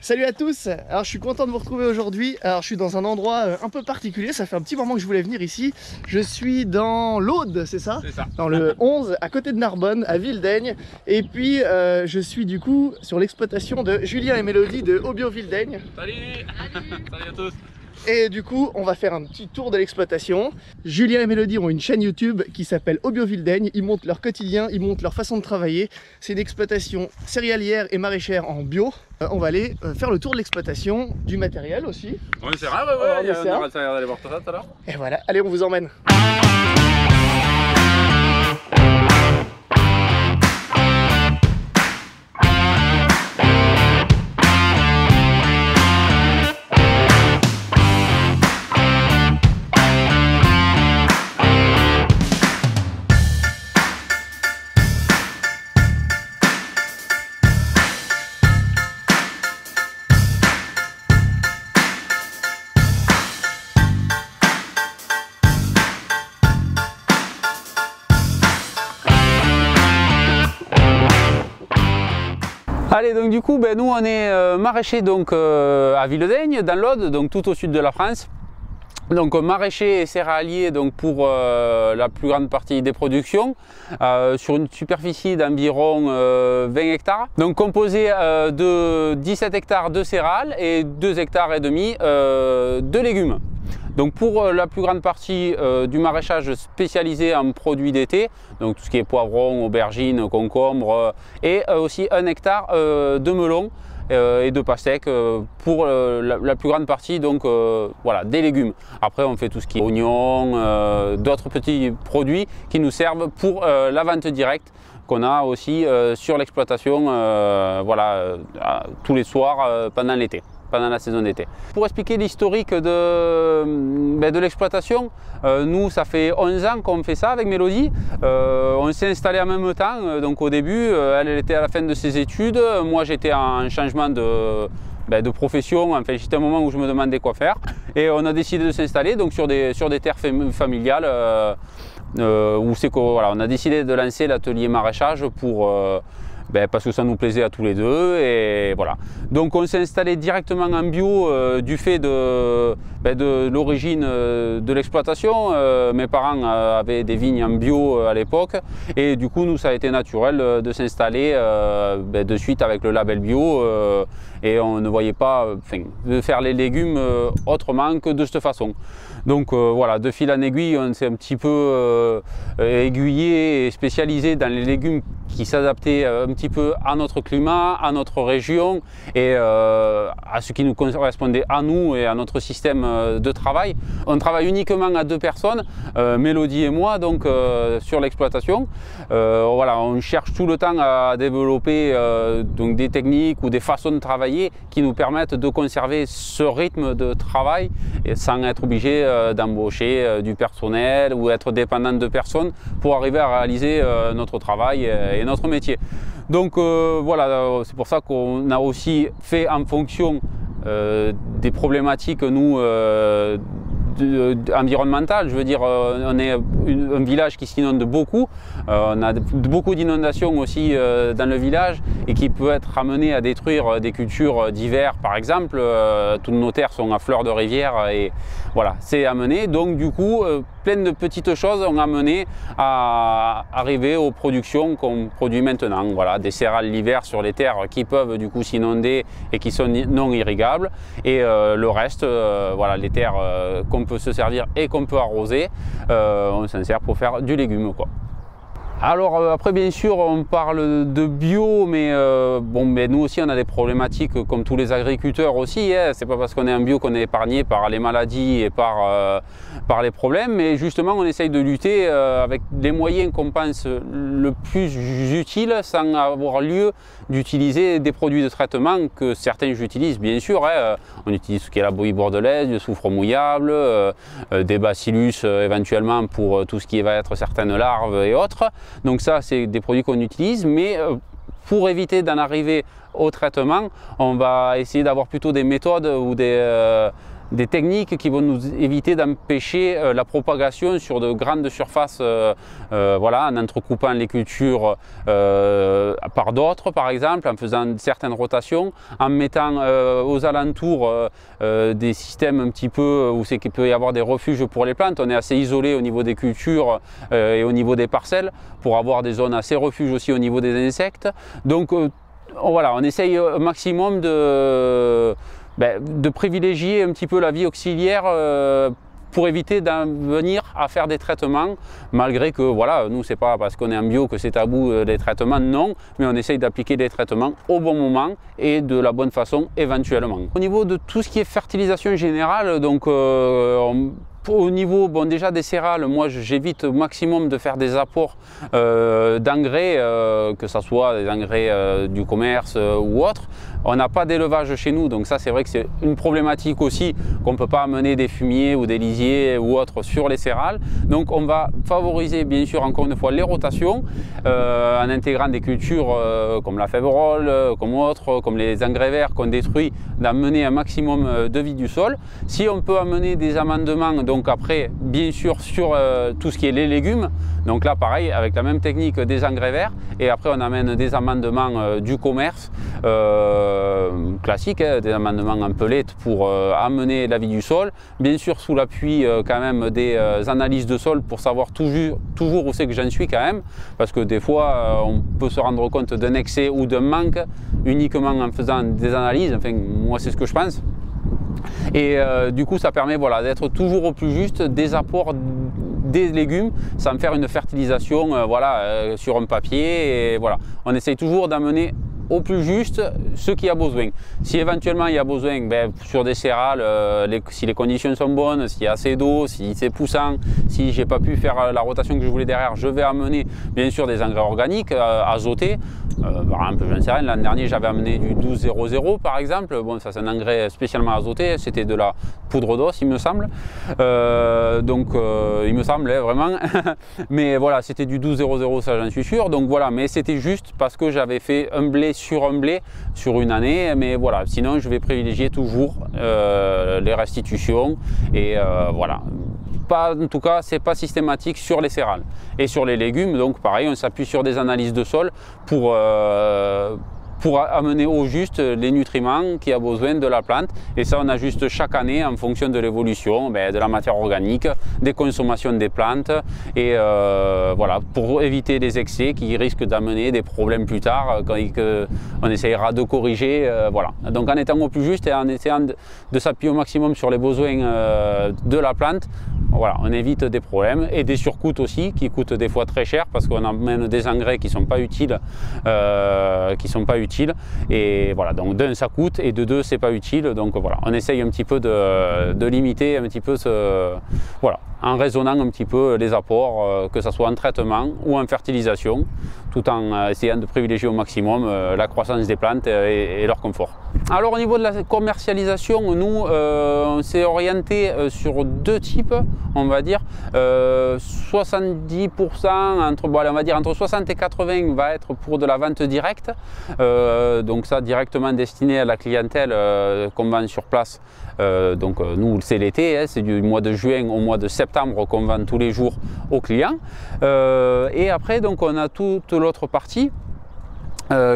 Salut à tous. Alors je suis content de vous retrouver aujourd'hui. Alors je suis dans un endroit un peu particulier, ça fait un petit moment que je voulais venir ici. Je suis dans l'Aude, c'est ça? C'est ça. Dans le 11, à côté de Narbonne, à Vildaigne. Et puis je suis du coup sur l'exploitation de Julien et Mélodie de Obio Vildaigne. Salut. Salut à tous. Et du coup, on va faire un petit tour de l'exploitation. Julien et Mélodie ont une chaîne YouTube qui s'appelle Obio Vildaigne. Ils montrent leur quotidien, ils montrent leur façon de travailler. C'est une exploitation céréalière et maraîchère en bio. On va aller faire le tour de l'exploitation, du matériel aussi. On essaiera, ouais, on essaiera d'aller voir tout ça tout à l'heure. Et voilà, allez, on vous emmène. Allez, donc du coup, nous on est maraîchers donc, à Vildaigne, dans l'Aude, donc tout au sud de la France. Donc maraîchers et céréaliers donc, pour la plus grande partie des productions, sur une superficie d'environ 20 hectares. Donc composé de 17 hectares de céréales et 2 hectares et demi de légumes. Donc pour la plus grande partie du maraîchage spécialisé en produits d'été, donc tout ce qui est poivrons, aubergines, concombres, et aussi 1 hectare de melons et de pastèques pour la plus grande partie, donc voilà, des légumes. Après on fait tout ce qui est oignons, d'autres petits produits qui nous servent pour la vente directe qu'on a aussi sur l'exploitation voilà, tous les soirs pendant l'été. Pendant la saison d'été. Pour expliquer l'historique de l'exploitation, nous ça fait 11 ans qu'on fait ça avec Mélodie. On s'est installé en même temps, donc au début elle était à la fin de ses études, moi j'étais en changement de profession, enfin j'étais à un moment où je me demandais quoi faire et on a décidé de s'installer donc sur des terres familiales où c'est que voilà, on a décidé de lancer l'atelier maraîchage pour parce que ça nous plaisait à tous les deux et voilà. Donc on s'est installé directement en bio du fait de l'origine de l'exploitation. Mes parents avaient des vignes en bio à l'époque et du coup nous ça a été naturel de s'installer de suite avec le label bio et on ne voyait pas de faire les légumes autrement que de cette façon. Donc voilà, de fil en aiguille, on s'est un petit peu aiguillé et spécialisé dans les légumes qui s'adaptaient un petit peu à notre climat, à notre région et à ce qui nous correspondait à nous et à notre système de travail. On travaille uniquement à 2 personnes, Mélodie et moi, donc sur l'exploitation. Voilà, on cherche tout le temps à développer donc des techniques ou des façons de travailler qui nous permettent de conserver ce rythme de travail et sans être obligé d'embaucher du personnel ou être dépendant de personnes pour arriver à réaliser notre travail et notre métier. Donc voilà, c'est pour ça qu'on a aussi fait en fonction des problématiques nous environnementales. Je veux dire, on est un village qui s'inonde beaucoup, on a beaucoup d'inondations aussi dans le village et qui peut être amené à détruire des cultures d'hiver par exemple. Toutes nos terres sont à fleur de rivière et voilà, c'est amené. Donc du coup, plein de petites choses ont amené à arriver aux productions qu'on produit maintenant. Voilà, des céréales l'hiver sur les terres qui peuvent du coup s'inonder et qui sont non irrigables et le reste, voilà, les terres qu'on peut se servir et qu'on peut arroser, on s'en sert pour faire du légume quoi. Alors après bien sûr on parle de bio mais nous aussi on a des problématiques comme tous les agriculteurs aussi, hein. C'est pas parce qu'on est en bio qu'on est épargné par les maladies et par les problèmes, mais justement on essaye de lutter avec les moyens qu'on pense le plus utiles sans avoir lieu d'utiliser des produits de traitement que certains j'utilise bien sûr, hein. On utilise ce qui est la bouillie bordelaise, du soufre mouillable, des bacillus éventuellement pour tout ce qui va être certaines larves et autres. Donc ça c'est des produits qu'on utilise, mais pour éviter d'en arriver au traitement, on va essayer d'avoir plutôt des méthodes ou des des techniques qui vont nous éviter d'empêcher la propagation sur de grandes surfaces, voilà, en entrecoupant les cultures par d'autres, par exemple, en faisant certaines rotations, en mettant aux alentours des systèmes un petit peu où c'est qu'il peut y avoir des refuges pour les plantes. On est assez isolé au niveau des cultures et au niveau des parcelles pour avoir des zones assez refuges aussi au niveau des insectes. Donc voilà, on essaye au maximum de privilégier un petit peu la vie auxiliaire pour éviter d'en venir à faire des traitements, malgré que voilà, nous c'est pas parce qu'on est en bio que c'est tabou des traitements, non, mais on essaye d'appliquer des traitements au bon moment et de la bonne façon éventuellement. Au niveau de tout ce qui est fertilisation générale, donc au niveau déjà des céréales, moi j'évite au maximum de faire des apports d'engrais, que ce soit des engrais du commerce ou autre. On n'a pas d'élevage chez nous, donc ça c'est vrai que c'est une problématique aussi, qu'on ne peut pas amener des fumiers ou des lisiers ou autres sur les céréales. Donc on va favoriser bien sûr encore une fois les rotations en intégrant des cultures comme la févrole, comme les engrais verts qu'on détruit, d'amener un maximum de vie du sol. Si on peut amener des amendements, donc après bien sûr sur tout ce qui est les légumes, donc là pareil avec la même technique des engrais verts, et après on amène des amendements du commerce classique, des amendements en pellet pour amener la vie du sol, bien sûr sous l'appui quand même des analyses de sol pour savoir toujours où c'est que j'en suis quand même, parce que des fois on peut se rendre compte d'un excès ou d'un manque uniquement en faisant des analyses, enfin moi c'est ce que je pense. Et du coup ça permet voilà, d'être toujours au plus juste des apports des légumes sans faire une fertilisation voilà, sur un papier, et voilà, on essaye toujours d'amener au plus juste ce qu'il y a besoin. Si éventuellement il y a besoin sur des céréales, si les conditions sont bonnes, s'il y a assez d'eau, si c'est poussant, si j'ai pas pu faire la rotation que je voulais derrière, je vais amener bien sûr des engrais organiques azotés. Par exemple, j'en sais rien, l'an dernier j'avais amené du 12-00 par exemple. Bon, ça c'est un engrais spécialement azoté, c'était de la poudre d'os il me semble. Donc il me semblait vraiment. Mais voilà, c'était du 12-00, ça j'en suis sûr. Donc voilà, mais c'était juste parce que j'avais fait un blé sur une année, mais voilà, sinon je vais privilégier toujours les restitutions, et voilà. En tout cas, c'est pas systématique sur les céréales. Et sur les légumes, donc pareil, on s'appuie sur des analyses de sol pour amener au juste les nutriments qu'il y a besoin de la plante, et ça on ajuste chaque année en fonction de l'évolution de la matière organique, des consommations des plantes, et voilà, pour éviter les excès qui risquent d'amener des problèmes plus tard quand on essayera de corriger, voilà. Donc en étant au plus juste et en essayant de s'appuyer au maximum sur les besoins de la plante, voilà, on évite des problèmes et des surcoûts aussi, qui coûtent des fois très cher parce qu'on amène des engrais qui ne sont pas utiles, et voilà, donc d'un ça coûte et de deux c'est pas utile, donc voilà, on essaye un petit peu de limiter un petit peu voilà, en raisonnant un petit peu les apports, que ce soit en traitement ou en fertilisation, tout en essayant de privilégier au maximum la croissance des plantes et leur confort. Alors au niveau de la commercialisation, nous on s'est orienté sur deux types, on va dire 70%, on va dire entre 60 et 80 va être pour de la vente directe, donc ça directement destiné à la clientèle qu'on vend sur place. Donc nous c'est l'été, hein, c'est du mois de juin au mois de septembre qu'on vend tous les jours aux clients, et après donc on a toute l'autre partie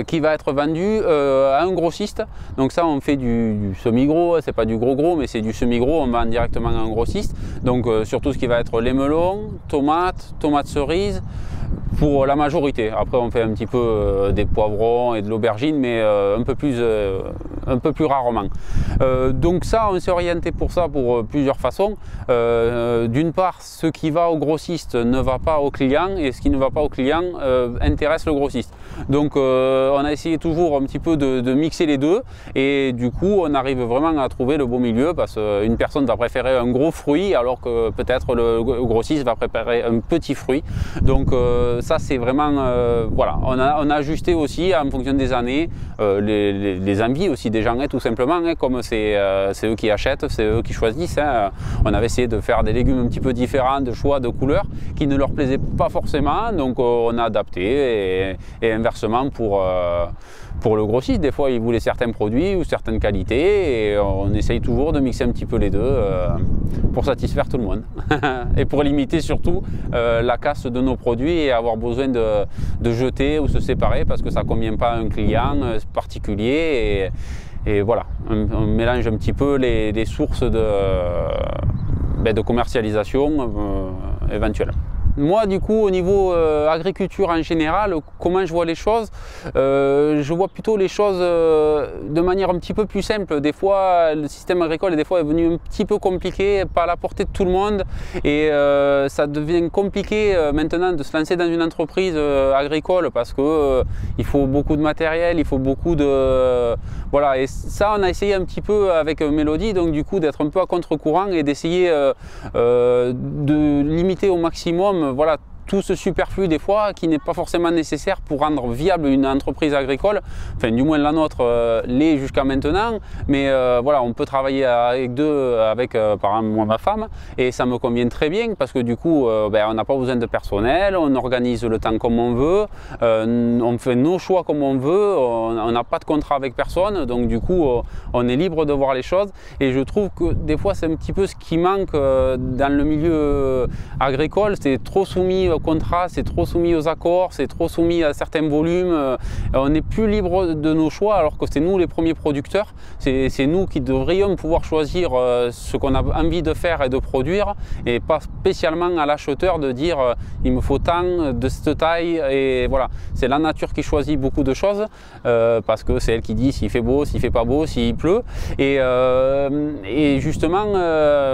qui va être vendu à un grossiste. Donc ça on fait du semi-gros, c'est pas du gros mais c'est du semi-gros, on vend directement à un grossiste. Donc sur tout ce qui va être les melons, tomates cerises, pour la majorité. Après on fait un petit peu des poivrons et de l'aubergine, mais un peu plus rarement. Donc ça on s'est orienté pour ça pour plusieurs façons. D'une part, ce qui va au grossiste ne va pas au client, et ce qui ne va pas au client intéresse le grossiste. Donc on a essayé toujours un petit peu de mixer les deux, et du coup on arrive vraiment à trouver le beau milieu, parce qu'une personne va préférer un gros fruit alors que peut-être le grossiste va préférer un petit fruit. Donc ça c'est vraiment voilà, on a ajusté aussi en fonction des années, les envies aussi des gens, hein, tout simplement, hein, comme c'est eux qui achètent, c'est eux qui choisissent, hein. On avait essayé de faire des légumes un petit peu différents, de choix, de couleurs qui ne leur plaisaient pas forcément, donc on a adapté, et inversement pour pour le grossiste. Des fois, ils voulaient certains produits ou certaines qualités, et on essaye toujours de mixer un petit peu les deux pour satisfaire tout le monde. Et pour limiter surtout la casse de nos produits et avoir besoin de jeter ou se séparer parce que ça ne convient pas à un client particulier. Et voilà, on mélange un petit peu les sources de commercialisation éventuelles. Moi, du coup, au niveau agriculture en général, comment je vois les choses, je vois plutôt les choses de manière un petit peu plus simple. Des fois, le système agricole des fois est devenu un petit peu compliqué, pas à la portée de tout le monde, et ça devient compliqué maintenant de se lancer dans une entreprise agricole parce que il faut beaucoup de matériel, il faut beaucoup de voilà. Et ça, on a essayé un petit peu avec Mélodie, donc du coup d'être un peu à contre-courant et d'essayer de limiter au maximum voilà, tout ce superflu des fois qui n'est pas forcément nécessaire pour rendre viable une entreprise agricole, enfin du moins la nôtre l'est jusqu'à maintenant, mais voilà, on peut travailler avec par exemple moi ma femme, et ça me convient très bien parce que du coup on n'a pas besoin de personnel, on organise le temps comme on veut, on fait nos choix comme on veut, on n'a pas de contrat avec personne, donc du coup on est libre de voir les choses, et je trouve que des fois c'est un petit peu ce qui manque dans le milieu agricole, c'est trop soumis au contrat, c'est trop soumis aux accords, c'est trop soumis à certains volumes, on n'est plus libre de nos choix alors que c'est nous les premiers producteurs, c'est nous qui devrions pouvoir choisir ce qu'on a envie de faire et de produire, et pas spécialement à l'acheteur de dire il me faut tant de cette taille, et voilà, c'est la nature qui choisit beaucoup de choses parce que c'est elle qui dit s'il fait beau, s'il fait pas beau, s'il pleut, et justement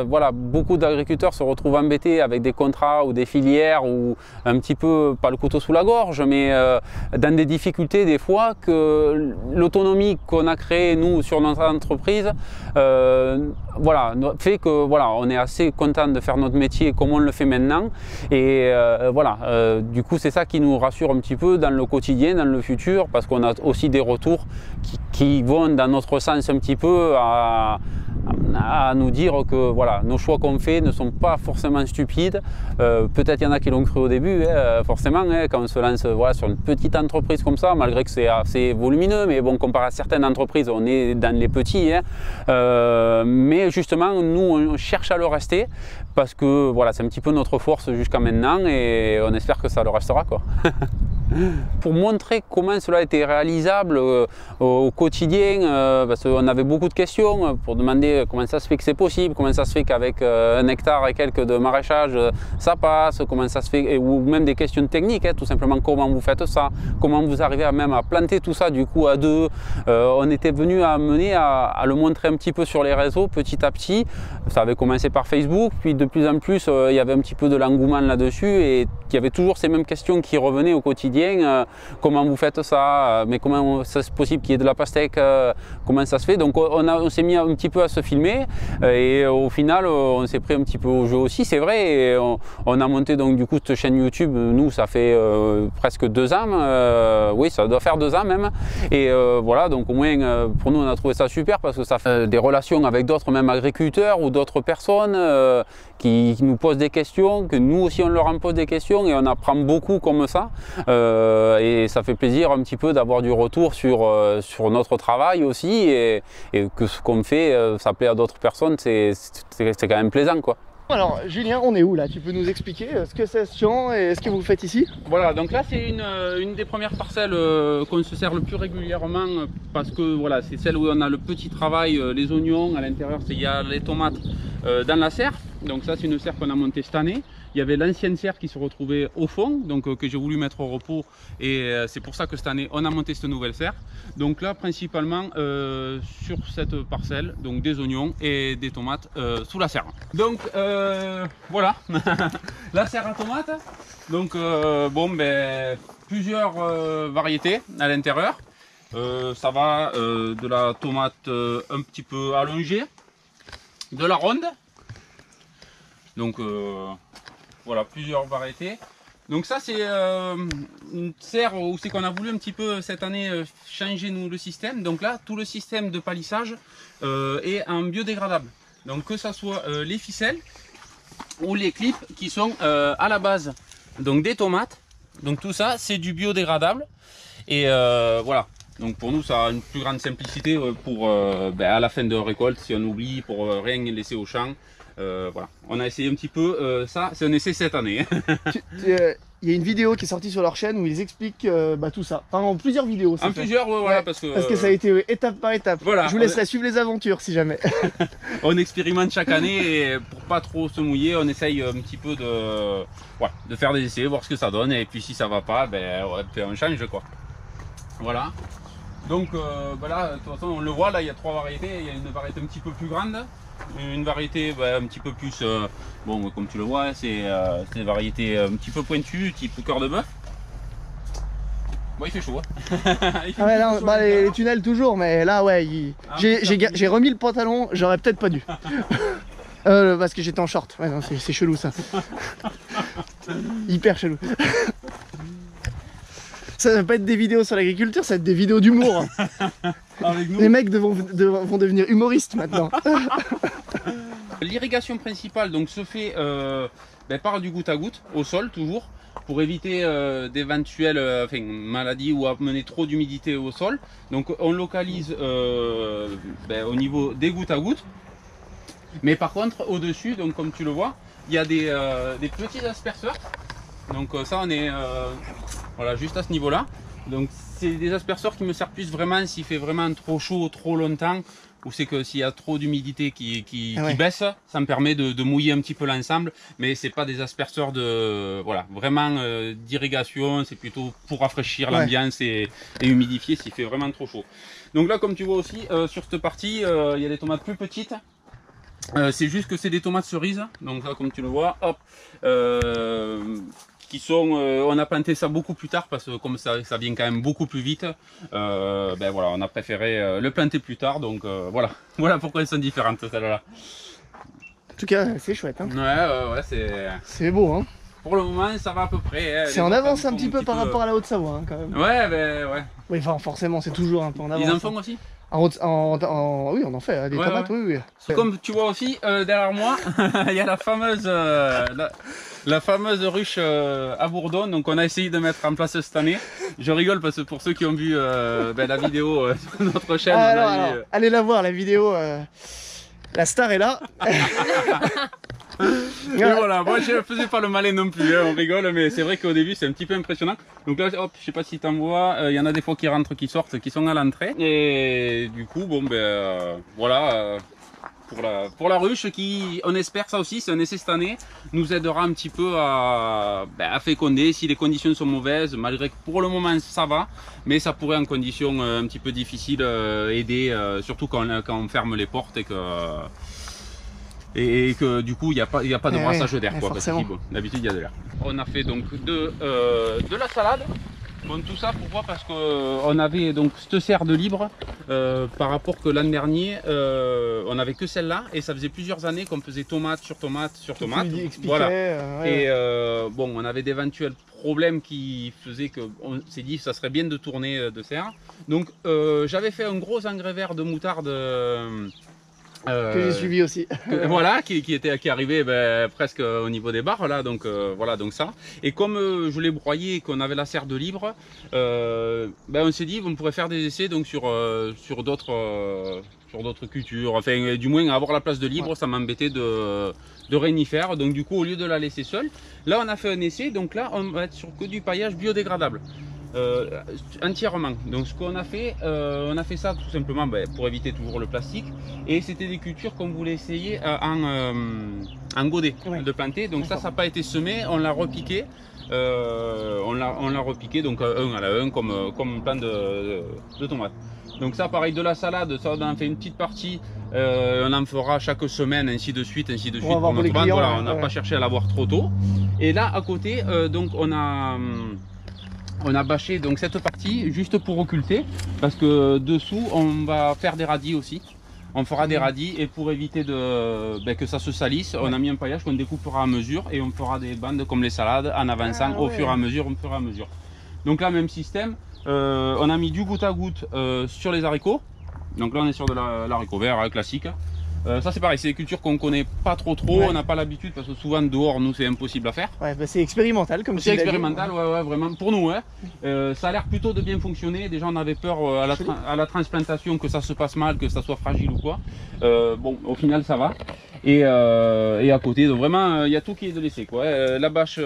voilà, beaucoup d'agriculteurs se retrouvent embêtés avec des contrats ou des filières ou un petit peu, pas le couteau sous la gorge, mais dans des difficultés des fois que l'autonomie qu'on a créée nous sur notre entreprise voilà, fait que voilà, on est assez content de faire notre métier comme on le fait maintenant, et voilà, du coup c'est ça qui nous rassure un petit peu dans le quotidien, dans le futur, parce qu'on a aussi des retours qui vont dans notre sens un petit peu à nous dire que voilà, nos choix qu'on fait ne sont pas forcément stupides. Peut-être il y en a qui l'ont cru au début, forcément, quand on se lance voilà, sur une petite entreprise comme ça, malgré que c'est assez volumineux, mais bon, comparé à certaines entreprises, on est dans les petits. Mais justement, nous, on cherche à le rester parce que voilà, c'est un petit peu notre force jusqu'à maintenant, et on espère que ça le restera, quoi. Pour montrer comment cela a été réalisable au quotidien, parce qu'on avait beaucoup de questions pour demander comment ça se fait que c'est possible, comment ça se fait qu'avec 1 hectare et quelques de maraîchage ça passe, comment ça se fait, ou même des questions techniques, tout simplement comment vous faites ça, comment vous arrivez même à planter tout ça du coup à deux. On était venu à amener à le montrer un petit peu sur les réseaux petit à petit. Ça avait commencé par Facebook, puis de plus en plus il y avait un petit peu de l'engouement là-dessus, et il y avait toujours ces mêmes questions qui revenaient au quotidien. Comment vous faites ça, mais comment c'est possible qu'il y ait de la pastèque, comment ça se fait. Donc on s'est mis un petit peu à se filmer, et au final on s'est pris un petit peu au jeu aussi, c'est vrai, et on a monté donc du coup cette chaîne YouTube. Nous ça fait presque 2 ans, oui ça doit faire 2 ans même, et voilà, donc au moins pour nous on a trouvé ça super parce que ça fait des relations avec d'autres même agriculteurs ou d'autres personnes qui nous posent des questions, que nous aussi on leur en pose des questions, et on apprend beaucoup comme ça. Et ça fait plaisir un petit peu d'avoir du retour sur notre travail aussi, et que ce qu'on fait, ça plaît à d'autres personnes, c'est quand même plaisant, quoi. Alors Julien, on est où là? Tu peux nous expliquer ce que c'est ce champ et ce que vous faites ici? Voilà, donc là c'est une des premières parcelles qu'on se sert le plus régulièrement, parce que voilà, c'est celle où on a le petit travail, les oignons, à l'intérieur il y a les tomates dans la serre. Donc ça c'est une serre qu'on a montée cette année. Il y avait l'ancienne serre qui se retrouvait au fond, donc que j'ai voulu mettre au repos, et c'est pour ça que cette année on a monté cette nouvelle serre. Donc là principalement sur cette parcelle, donc des oignons et des tomates sous la serre. Donc voilà, la serre à tomates. Donc bon, ben plusieurs variétés à l'intérieur. Ça va de la tomate un petit peu allongée, de la ronde. Donc voilà, plusieurs variétés. Donc ça c'est une serre où c'est qu'on a voulu un petit peu cette année changer nous le système. Donc là tout le système de palissage est en biodégradable. Donc que ça soit les ficelles ou les clips qui sont à la base donc des tomates. Donc tout ça c'est du biodégradable, et voilà. Donc pour nous, ça a une plus grande simplicité pour à la fin de récolte, si on oublie, pour rien laisser au champ. Voilà, on a essayé un petit peu ça, c'est un essai cette année. Il y a une vidéo qui est sortie sur leur chaîne où ils expliquent tout ça. Enfin, en plusieurs vidéos. En plusieurs, ouais, voilà, parce que ça a été étape par étape. Voilà, je vous laisserai suivre les aventures si jamais. On expérimente chaque année et pour pas trop se mouiller, on essaye un petit peu de faire des essais, voir ce que ça donne. Et puis si ça va pas, on change quoi. Voilà. Donc voilà, de toute façon on le voit là, il y a 3 variétés. Il y a une variété un petit peu plus grande, une variété un petit peu plus, bon comme tu le vois, c'est des variétés un petit peu pointues, type cœur de bœuf. Bon, il fait chaud. Hein. Les tunnels toujours, mais là ouais, j'ai remis le pantalon, j'aurais peut-être pas dû. Parce que j'étais en short, ouais, c'est chelou ça. Hyper chelou. Ça va pas être des vidéos sur l'agriculture, ça va être des vidéos d'humour. Avec nous. Les mecs vont devenir humoristes maintenant. L'irrigation principale donc se fait par du goutte à goutte au sol toujours pour éviter d'éventuelles maladies ou amener trop d'humidité au sol. Donc on localise au niveau des gouttes à gouttes. Mais par contre au dessus, donc comme tu le vois, il y a des petits asperceurs. Donc ça on est voilà, juste à ce niveau là. Donc c'est des asperceurs qui me servent plus vraiment s'il fait vraiment trop chaud trop longtemps, ou c'est que s'il y a trop d'humidité qui baisse, ça me permet de mouiller un petit peu l'ensemble. Mais c'est pas des asperceurs vraiment d'irrigation, c'est plutôt pour rafraîchir l'ambiance et humidifier s'il fait vraiment trop chaud. Donc là comme tu vois aussi sur cette partie il y a des tomates plus petites. C'est juste que c'est des tomates cerises, donc là comme tu le vois, hop, qui sont, on a planté ça beaucoup plus tard parce que comme ça vient quand même beaucoup plus vite, voilà, on a préféré le planter plus tard, donc voilà pourquoi elles sont différentes celles-là. En tout cas, c'est chouette. Hein. Ouais, c'est beau. Hein. Pour le moment, ça va à peu près. Hein, c'est en avance un petit peu par rapport à la Haute-Savoie, hein, quand même. Ouais. Oui, enfin, forcément, c'est toujours un peu en avance. Ils en font aussi. Oui, on en fait des tomates, oui. Comme tu vois aussi, derrière moi, il y a la fameuse, la fameuse ruche à Bourdon. Donc on a essayé de mettre en place cette année. Je rigole parce que pour ceux qui ont vu la vidéo sur notre chaîne, allez la voir, la vidéo. La star est là. Et voilà, moi je faisais pas le malin non plus, hein, on rigole, mais c'est vrai qu'au début c'est un petit peu impressionnant. Donc là, hop, je sais pas si t'en vois, il y en a des fois qui rentrent, qui sortent, qui sont à l'entrée. Et du coup, bon voilà, pour la ruche qui, on espère ça aussi, c'est un essai cette année, nous aidera un petit peu à féconder si les conditions sont mauvaises, malgré que pour le moment ça va, mais ça pourrait en conditions un petit peu difficiles aider, surtout quand on ferme les portes et que du coup il n'y a pas de brassage d'air, parce que d'habitude il y a de l'air. On a fait donc de la salade. Bon, tout ça pourquoi? Parce qu'on avait donc cette serre de libre par rapport que l'an dernier on avait que celle-là et ça faisait plusieurs années qu'on faisait tomate sur tomate sur tomate. Voilà. Et bon, on avait d'éventuels problèmes qui faisaient qu'on s'est dit ça serait bien de tourner de serre. Donc j'avais fait un gros engrais vert de moutarde. Que j'ai suivi aussi. Voilà, qui arrivait presque au niveau des barres là, donc voilà, donc ça. Et comme je l'ai broyé et qu'on avait la serre de libre, on s'est dit on pourrait faire des essais donc sur d'autres cultures, enfin du moins avoir la place de libre, ça m'embêtait de rien y faire. Donc du coup au lieu de la laisser seule, là on a fait un essai, donc là on va être sur que du paillage biodégradable. Entièrement. Donc ce qu'on a fait, on a fait ça tout simplement pour éviter toujours le plastique, et c'était des cultures qu'on voulait essayer en godet de planter. Donc ça n'a pas été semé, on l'a repiqué, on l'a repiqué donc un à la un comme plein de tomates. Donc ça pareil, de la salade, ça on en fait une petite partie, on en fera chaque semaine, ainsi de suite pour notre bande. Voilà, on n'a pas cherché à l'avoir trop tôt. Et là à côté, donc on a bâché donc cette partie juste pour occulter, parce que dessous on va faire des radis aussi. On fera des radis, et pour éviter que ça se salisse, on a mis un paillage qu'on découpera à mesure et on fera des bandes comme les salades en avançant au fur et à mesure, Donc là même système, on a mis du goutte à goutte sur les haricots. Donc là on est sur de l'haricot vert classique. Ça c'est pareil, c'est des cultures qu'on connaît pas trop, Ouais. on n'a pas l'habitude parce que souvent dehors nous c'est impossible à faire. Ouais, bah c'est expérimental comme C'est tu l'as dit. expérimental, ouais, vraiment pour nous. Hein. Ça a l'air plutôt de bien fonctionner. Déjà on avait peur à la transplantation que ça se passe mal, que ça soit fragile ou quoi. Bon, au final ça va. Et à côté, donc vraiment il y a tout qui est de laisser quoi. La bâche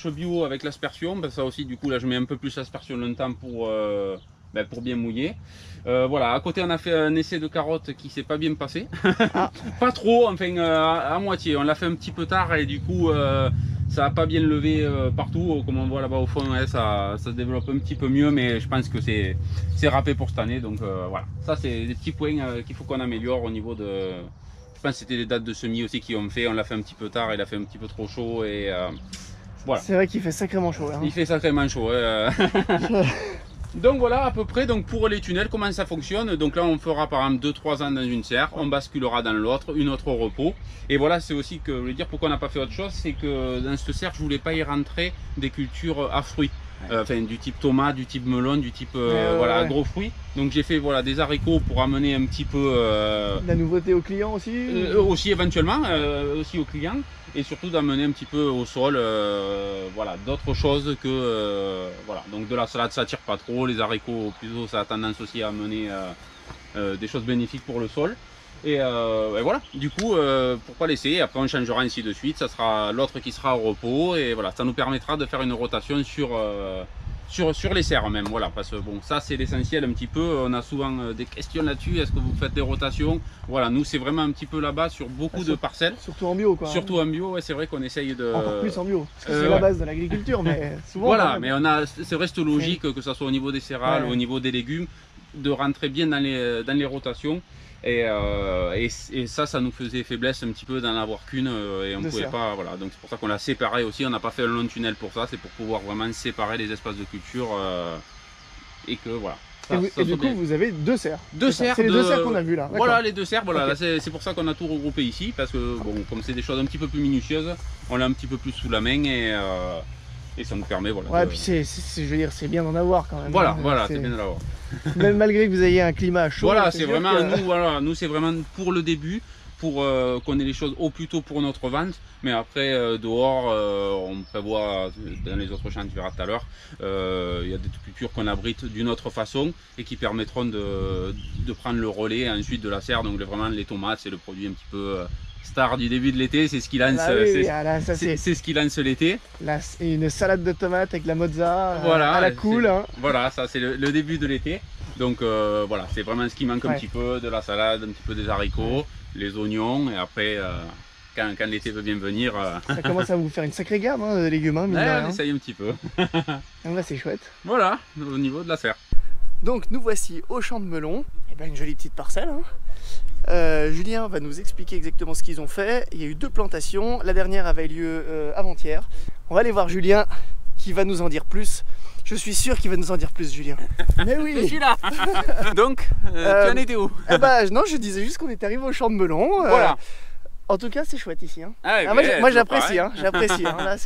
bio avec l'aspersion, ben, ça aussi du coup là je mets un peu plus l'aspersion longtemps pour bien mouiller. Voilà, à côté on a fait un essai de carottes qui s'est pas bien passé. Ah. Pas trop, enfin à moitié. On l'a fait un petit peu tard et du coup ça n'a pas bien levé partout. Comme on voit là-bas au fond, ouais, ça se développe un petit peu mieux, mais je pense que c'est râpé pour cette année. Donc voilà, ça c'est des petits points qu'il faut qu'on améliore au niveau de... Je pense que c'était des dates de semis aussi qui ont fait. On l'a fait un petit peu tard, il a fait un petit peu trop chaud et voilà. C'est vrai qu'il fait sacrément chaud. Hein. Il fait sacrément chaud. Donc voilà à peu près donc pour les tunnels comment ça fonctionne. Donc là on fera par exemple 2-3 ans dans une serre, on basculera dans l'autre, une autre au repos. Et voilà c'est aussi que je voulais dire pourquoi on n'a pas fait autre chose, c'est que dans cette serre je voulais pas y rentrer des cultures à fruits. Enfin du type tomate, du type melon, du type voilà gros fruits. Donc j'ai fait voilà des haricots pour amener un petit peu la nouveauté aux clients aussi. Aussi éventuellement aussi aux clients et surtout d'amener un petit peu au sol voilà d'autres choses que voilà donc de la salade ça tire pas trop, les haricots plutôt ça a tendance aussi à amener des choses bénéfiques pour le sol. Et voilà, du coup, pour pas laisser, après on changera ainsi de suite, ça sera l'autre qui sera au repos, et voilà, ça nous permettra de faire une rotation sur les serres même, voilà, parce que bon, ça c'est l'essentiel un petit peu, on a souvent des questions là-dessus, est-ce que vous faites des rotations? Voilà, nous c'est vraiment un petit peu là-bas sur beaucoup de parcelles. Surtout en bio quoi. Surtout en bio, ouais, c'est vrai qu'on essaye de... Encore plus en bio, parce que c'est la base de l'agriculture, mais souvent... Voilà, mais c'est reste logique que ça soit au niveau des céréales, au niveau des légumes, de rentrer bien dans les rotations. Et ça nous faisait faiblesse un petit peu d'en avoir qu'une et on ne pouvait pas, voilà, donc c'est pour ça qu'on l'a séparé aussi, on n'a pas fait un long tunnel pour ça, c'est pour pouvoir vraiment séparer les espaces de culture et que voilà. Et du coup vous avez deux serres. C'est les deux serres qu'on a vues là. Voilà les deux serres, voilà, c'est pour ça qu'on a tout regroupé ici, parce que bon, comme c'est des choses un petit peu plus minutieuses, on l'a un petit peu plus sous la main et ça nous permet voilà. Ouais, puis je veux dire, c'est bien d'en avoir quand même. Voilà, c'est bien d'en avoir. Même malgré que vous ayez un climat chaud. Voilà, c'est vraiment nous c'est vraiment pour le début, pour qu'on ait les choses au plus tôt pour notre vente, mais après dehors on prévoit dans les autres champs, tu verras tout à l'heure, il y a des cultures qu'on abrite d'une autre façon et qui permettront de prendre le relais ensuite de la serre. Donc vraiment les tomates c'est le produit un petit peu star du début de l'été, c'est ce qui lance, c'est ce qui lance l'été. Une salade de tomates avec la mozza voilà, à la cool. Hein. Voilà, ça c'est le début de l'été. Donc voilà, c'est vraiment ce qui manque un petit peu, de la salade, un petit peu des haricots, les oignons, et après quand l'été veut bien venir... Ça commence à vous faire une sacrée gamme hein, de légumes, hein, mine de rien. On essaye un petit peu. Donc là c'est chouette. Voilà, au niveau de la serre. Donc nous voici au champ de melon, et ben une jolie petite parcelle. Hein. Julien va nous expliquer exactement ce qu'ils ont fait. Il y a eu 2 plantations, la dernière avait lieu avant-hier. On va aller voir Julien qui va nous en dire plus. Je suis sûr qu'il va nous en dire plus, Julien. Mais oui. Je suis là. Donc, tu en étais où? Non, je disais juste qu'on est arrivé au champ de melon. Voilà. En tout cas, c'est chouette ici. Hein. Moi j'apprécie. Hein, j'apprécie. Hein. Là,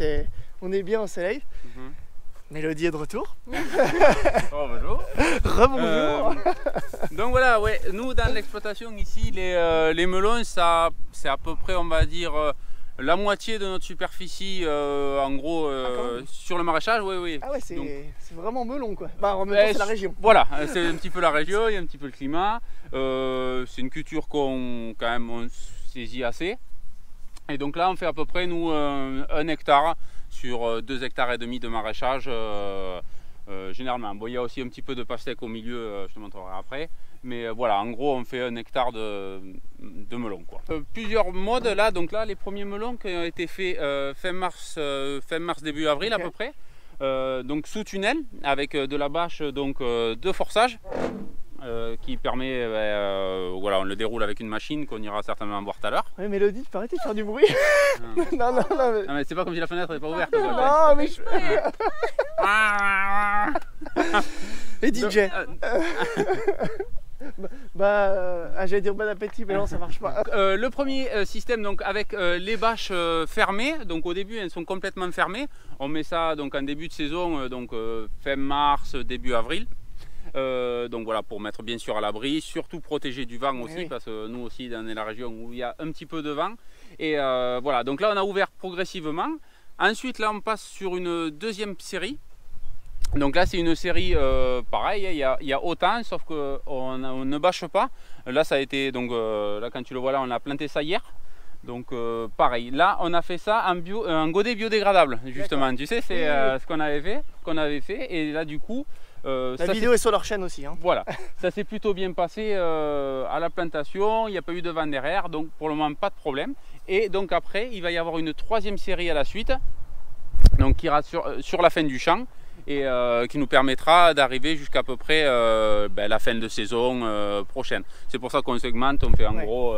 on est bien au soleil. Mélodie est de retour. Oh, bonjour. Rebonjour. Donc voilà, ouais, nous dans l'exploitation ici, les melons, ça c'est à peu près, on va dire, la moitié de notre superficie, en gros, sur le maraîchage, oui. Ah ouais, c'est vraiment melon quoi. Bah, en même temps, c'est la région. Voilà, c'est un petit peu la région, il y a un petit peu le climat. C'est une culture qu'on saisit assez. Et donc là, on fait à peu près, nous, 1 hectare sur 2,5 hectares de maraîchage généralement. Bon, il y a aussi un petit peu de pastèque au milieu, je te montrerai après. Mais voilà, en gros, on fait 1 hectare de melons, quoi. Plusieurs modes là, donc là, les premiers melons qui ont été faits fin mars, début avril à peu près. Donc sous tunnel, avec de la bâche donc, de forçage. Qui permet, voilà, on le déroule avec une machine qu'on ira certainement voir tout à l'heure. Oui, Mélodie, tu peux arrêter de faire du bruit. Non, mais... Non, mais c'est pas comme si la fenêtre n'est pas ouverte. Non, mais je... Les DJ. J'allais dire bon appétit, mais non, ça marche pas. Le premier système, donc avec les bâches fermées, donc au début elles sont complètement fermées. On met ça donc en début de saison, donc fin mars, début avril. Donc voilà, pour mettre bien sûr à l'abri, surtout protéger du vent aussi, oui. parce que nous aussi on est la région où il y a un petit peu de vent. Et voilà, donc là on a ouvert progressivement. Ensuite là on passe sur une deuxième série. Donc là c'est une série pareil, il y a autant, sauf qu'on ne bâche pas. Là ça a été, donc là quand tu le vois là, on a planté ça hier. Donc pareil, là on a fait ça en godet biodégradable justement, tu sais, c'est ce qu'on avait fait, et là du coup... la vidéo est sur leur chaîne aussi. Hein. Voilà, ça s'est plutôt bien passé à la plantation, il n'y a pas eu de vent derrière, donc pour le moment pas de problème. Et donc après il va y avoir une troisième série à la suite, donc qui ira sur la fin du champ, et qui nous permettra d'arriver jusqu'à peu près la fin de saison prochaine. C'est pour ça qu'on segmente, on fait en gros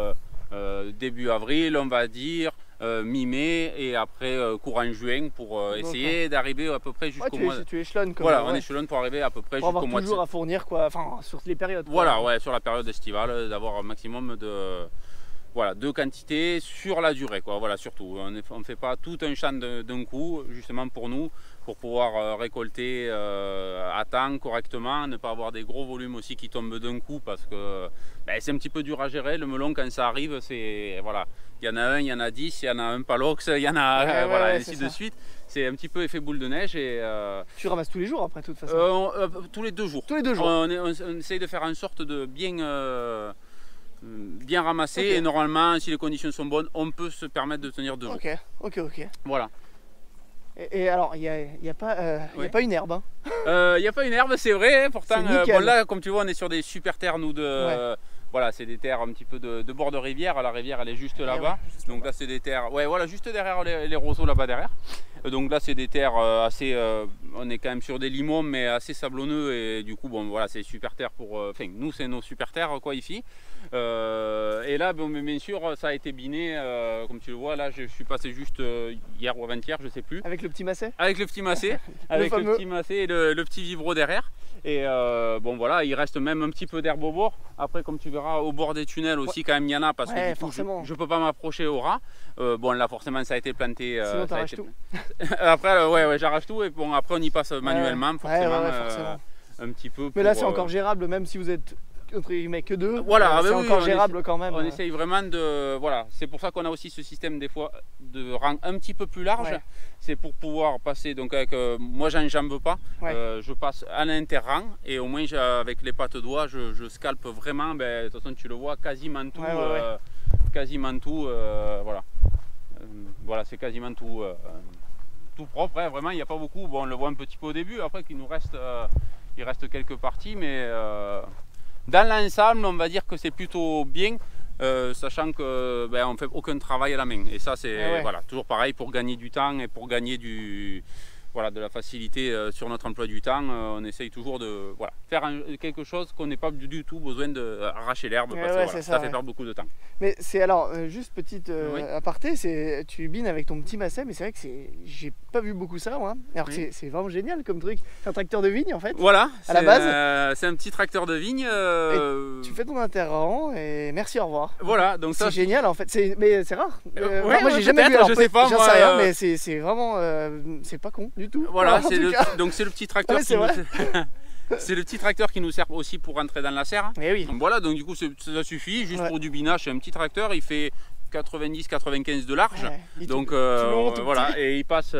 début avril, on va dire, mi-mai, et après courant juin, pour essayer d'arriver à peu près jusqu'au mois. Tu échelonnes comme voilà, on échelonne pour arriver à peu près jusqu'au mois de toujours à fournir quoi, enfin sur les périodes. Quoi. Voilà, ouais, sur la période estivale, d'avoir un maximum de quantité sur la durée, quoi. Voilà, surtout. On ne fait pas tout un champ d'un coup, justement pour nous, pour pouvoir récolter à temps, correctement, ne pas avoir des gros volumes aussi qui tombent d'un coup, parce que c'est un petit peu dur à gérer. Le melon, quand ça arrive, c'est voilà, il y en a un, il y en a 10, il y en a un palox, il y en a voilà, ainsi de suite. C'est un petit peu effet boule de neige. Et tu ramasses tous les jours après, de toute façon. Tous les 2 jours. Tous les 2 jours. On essaye de faire en sorte de bien ramasser, et normalement, si les conditions sont bonnes, on peut se permettre de tenir 2 jours. Ok. Voilà. Et alors, il n'y a pas une herbe. Hein. Il n'y a pas une herbe, c'est vrai. Pourtant, bon, là, comme tu vois, on est sur des super terres, nous, voilà, c'est des terres un petit peu de bord de rivière. La rivière, elle est juste là-bas. Donc là, c'est des terres, ouais, voilà, juste derrière les roseaux là-bas derrière. Donc là, c'est des terres assez, on est quand même sur des limons, mais assez sablonneux, et du coup, bon, voilà, c'est super terre pour, enfin, nous, c'est nos super terres, quoi, ici. Et là, bon, bien sûr, ça a été biné, comme tu le vois. Là, je suis passé juste hier ou avant-hier, je sais plus. Avec le petit macet. Avec le petit macet, avec le petit macet et le petit vibro derrière. Et bon, voilà, il reste même un petit peu d'herbe au bord. Après, comme tu verras, au bord des tunnels aussi, quand même, il y en a, parce que du coup, je peux pas m'approcher au rat. Bon, là, forcément, ça a été planté. Sinon, t'arraches tout. Après, ouais, j'arrache tout, et bon, après, on y passe manuellement, forcément, un petit peu. Mais là, c'est encore gérable, même si vous êtes entre guillemets que 2. Voilà, c'est encore gérable quand même. On essaye vraiment de. Voilà, c'est pour ça qu'on a aussi ce système des fois de rang un petit peu plus large. C'est pour pouvoir passer. Donc, avec moi, j'enjambe pas. Je passe à l'interrang, et au moins, avec les pattes doigts, je scalpe vraiment. De toute façon, tu le vois, quasiment tout. Quasiment tout. Voilà. Voilà, c'est quasiment tout. Tout propre, vraiment, il n'y a pas beaucoup. Bon, on le voit un petit peu au début, après qu'il nous reste, il reste quelques parties, mais dans l'ensemble, on va dire que c'est plutôt bien, sachant que on fait aucun travail à la main. Et ça, c'est voilà, toujours pareil, pour gagner du temps et pour gagner de la facilité sur notre emploi du temps. On essaye toujours de faire quelque chose qu'on n'ait pas du tout besoin d'arracher l'herbe, parce que ça fait perdre beaucoup de temps. Mais c'est alors, juste petite aparté, tu bines avec ton petit macet, mais c'est vrai que j'ai pas vu beaucoup ça, moi. Alors c'est vraiment génial comme truc. C'est un tracteur de vigne en fait. Voilà, à la base. C'est un petit tracteur de vigne. Tu fais ton interrang et merci, au revoir. Voilà, donc c'est génial en fait. Mais c'est rare. Moi j'ai jamais vu. Je sais pas, j'en sais rien, mais c'est vraiment, c'est pas con du tout. Voilà, c'est le petit tracteur. C'est le petit tracteur qui nous sert aussi pour rentrer dans la serre. Et oui. Donc voilà, donc du coup ça suffit, juste pour du binage. C'est un petit tracteur, il fait 90-95 de large. Donc voilà, et il passe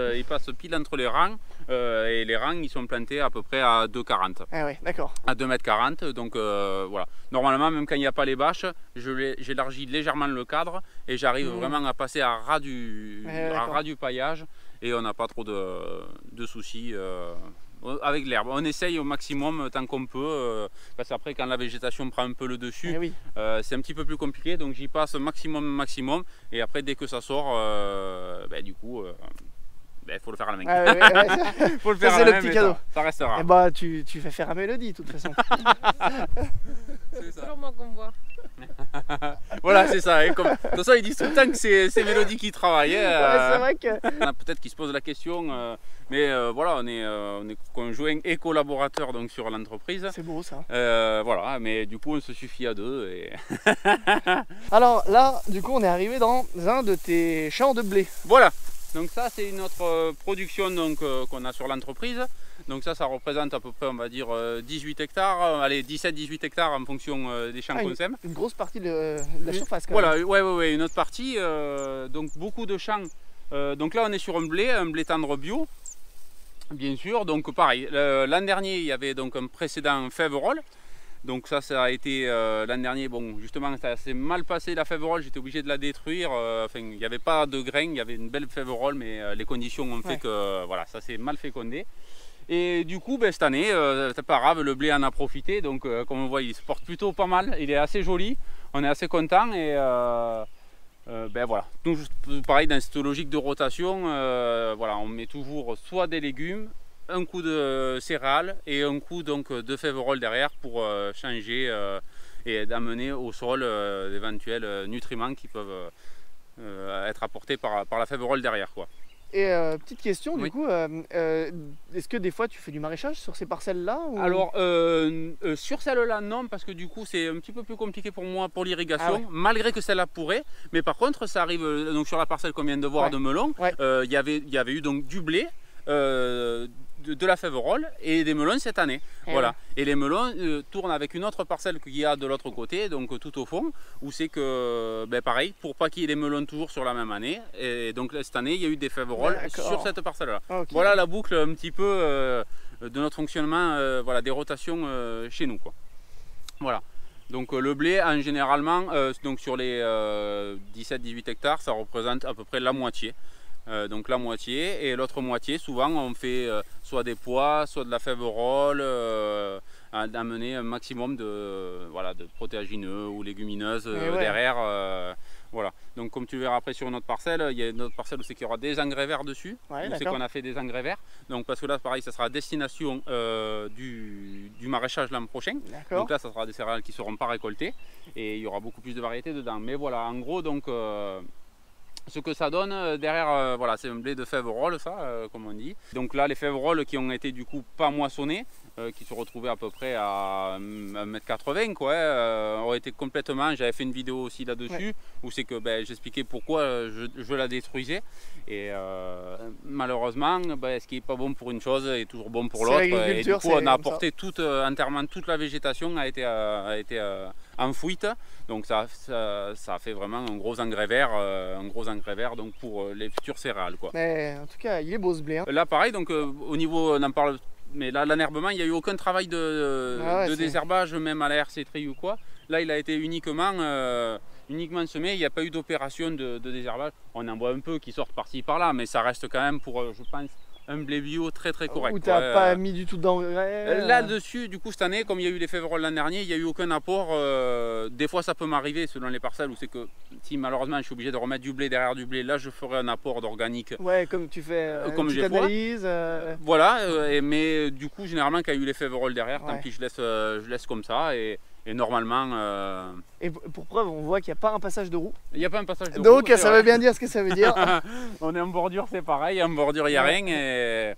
pile entre les rangs. Et les rangs, ils sont plantés à peu près à 2,40. Ah ouais, d'accord. À 2,40 m. Donc voilà. Normalement, même quand il n'y a pas les bâches, j'élargis légèrement le cadre, et j'arrive vraiment à passer à ras du paillage, et on n'a pas trop de soucis. Avec l'herbe, on essaye au maximum tant qu'on peut, parce qu'après quand la végétation prend un peu le dessus, c'est un petit peu plus compliqué, donc j'y passe maximum, et après dès que ça sort, du coup, faut le faire à la main. Faut le faire à la main, c'est le petit cadeau. Ça restera. Et bah tu fais faire à Mélodie de toute façon. C'est toujours moi qu'on voit. Voilà, c'est ça. De toute façon, ils disent tout le temps que c'est Mélodie qui travaille. C'est vrai que. On a peut-être qui se pose la question, mais voilà, on est conjoints et collaborateurs donc sur l'entreprise. C'est beau ça. Voilà, mais du coup, on se suffit à 2. Et... Alors là, du coup, on est arrivé dans un de tes champs de blé. Voilà. Donc ça, c'est notre production qu'on a sur l'entreprise. Donc ça représente à peu près, on va dire, 18 hectares, allez, 17-18 hectares en fonction des champs qu'on sème. Une grosse partie de la surface quand même. Voilà, ouais, une autre partie, donc beaucoup de champs. Donc là on est sur un blé tendre bio, bien sûr. Donc pareil, l'an dernier il y avait donc un précédent Fèverolles. Donc ça a été l'an dernier, bon justement ça s'est mal passé la Fèverolle, j'étais obligé de la détruire, enfin il n'y avait pas de grains, il y avait une belle Fèverolle mais les conditions ont fait que voilà, ça s'est mal fécondé. Et du coup cette année, c'est pas grave, le blé en a profité, donc comme on voit il se porte plutôt pas mal, il est assez joli, on est assez content et ben voilà, donc pareil dans cette logique de rotation, voilà, on met toujours soit des légumes, un coup de céréales et un coup donc de Fèverolles derrière pour changer et d'amener au sol d'éventuels nutriments qui peuvent être apportés par la Fèverolle derrière, quoi. Et petite question, du coup, est-ce que des fois tu fais du maraîchage sur ces parcelles-là ou... Alors, sur celle-là, non, parce que du coup, c'est un petit peu plus compliqué pour moi pour l'irrigation, malgré que celle-là pourrait. Mais par contre, ça arrive donc sur la parcelle qu'on vient de voir de melon, il y avait eu donc du blé, de la Fèverolle et des melons cette année. Voilà. Et les melons tournent avec une autre parcelle qu'il y a de l'autre côté, donc tout au fond, où c'est que, ben, pareil, pour pas qu'il y ait les melons toujours sur la même année. Et donc cette année, il y a eu des Fèverolles sur cette parcelle-là. Voilà la boucle un petit peu de notre fonctionnement, voilà, des rotations chez nous, quoi. Voilà. Donc le blé, en généralement, donc sur les 17-18 hectares, ça représente à peu près la moitié. Donc la moitié, et l'autre moitié souvent on fait soit des pois, soit de la Fèverolle, d'amener un maximum de, voilà, de protéagineux ou légumineuses derrière. Voilà. Donc comme tu verras après sur une autre parcelle, il y a une autre parcelle où c'est qu'il y aura des engrais verts dessus, où c'est qu'on a fait des engrais verts. Donc parce que là pareil, ça sera à destination du maraîchage l'an prochain. Donc là ça sera des céréales qui ne seront pas récoltées et il y aura beaucoup plus de variétés dedans. Mais voilà, en gros donc ce que ça donne derrière, voilà, c'est un blé de Fèverolle, ça, comme on dit. Donc là, les Fèverolles qui ont été du coup pas moissonnées, qui se retrouvaient à peu près à 1,80 m, quoi, ont été complètement. J'avais fait une vidéo aussi là-dessus où c'est que ben, j'expliquais pourquoi je la détruisais. Et malheureusement, ben, ce qui n'est pas bon pour une chose est toujours bon pour l'autre. Et du coup, on a apporté entièrement toute la végétation a été enfouite. Donc ça a fait vraiment un gros engrais vert, donc pour les futures céréales, quoi. Mais en tout cas, il est beau ce blé. Hein. Là pareil, donc au niveau, on en parle, mais là l'enherbement, il n'y a eu aucun travail de désherbage, même à la RC tri ou quoi. Là il a été uniquement semé, il n'y a pas eu d'opération de désherbage. On en voit un peu qui sortent par-ci par-là, mais ça reste quand même pour, je pense, un blé bio très correct. Où tu n'as pas mis du tout d'engrais Là-dessus, du coup, cette année, comme il y a eu les Fèverolles l'an dernier, il n'y a eu aucun apport. Des fois, ça peut m'arriver selon les parcelles où c'est que si malheureusement je suis obligé de remettre du blé derrière du blé, là je ferai un apport d'organique. Ouais, comme tu fais comme une petite analyse. Voilà, mais du coup, généralement, quand il y a eu les Fèverolles derrière, tant pis, je laisse comme ça. Et normalement... Et pour preuve, on voit qu'il n'y a pas un passage de roue. Il n'y a pas un passage de roue. Donc ça veut bien dire ce que ça veut dire. On est en bordure, c'est pareil, en bordure, il n'y a rien. Et...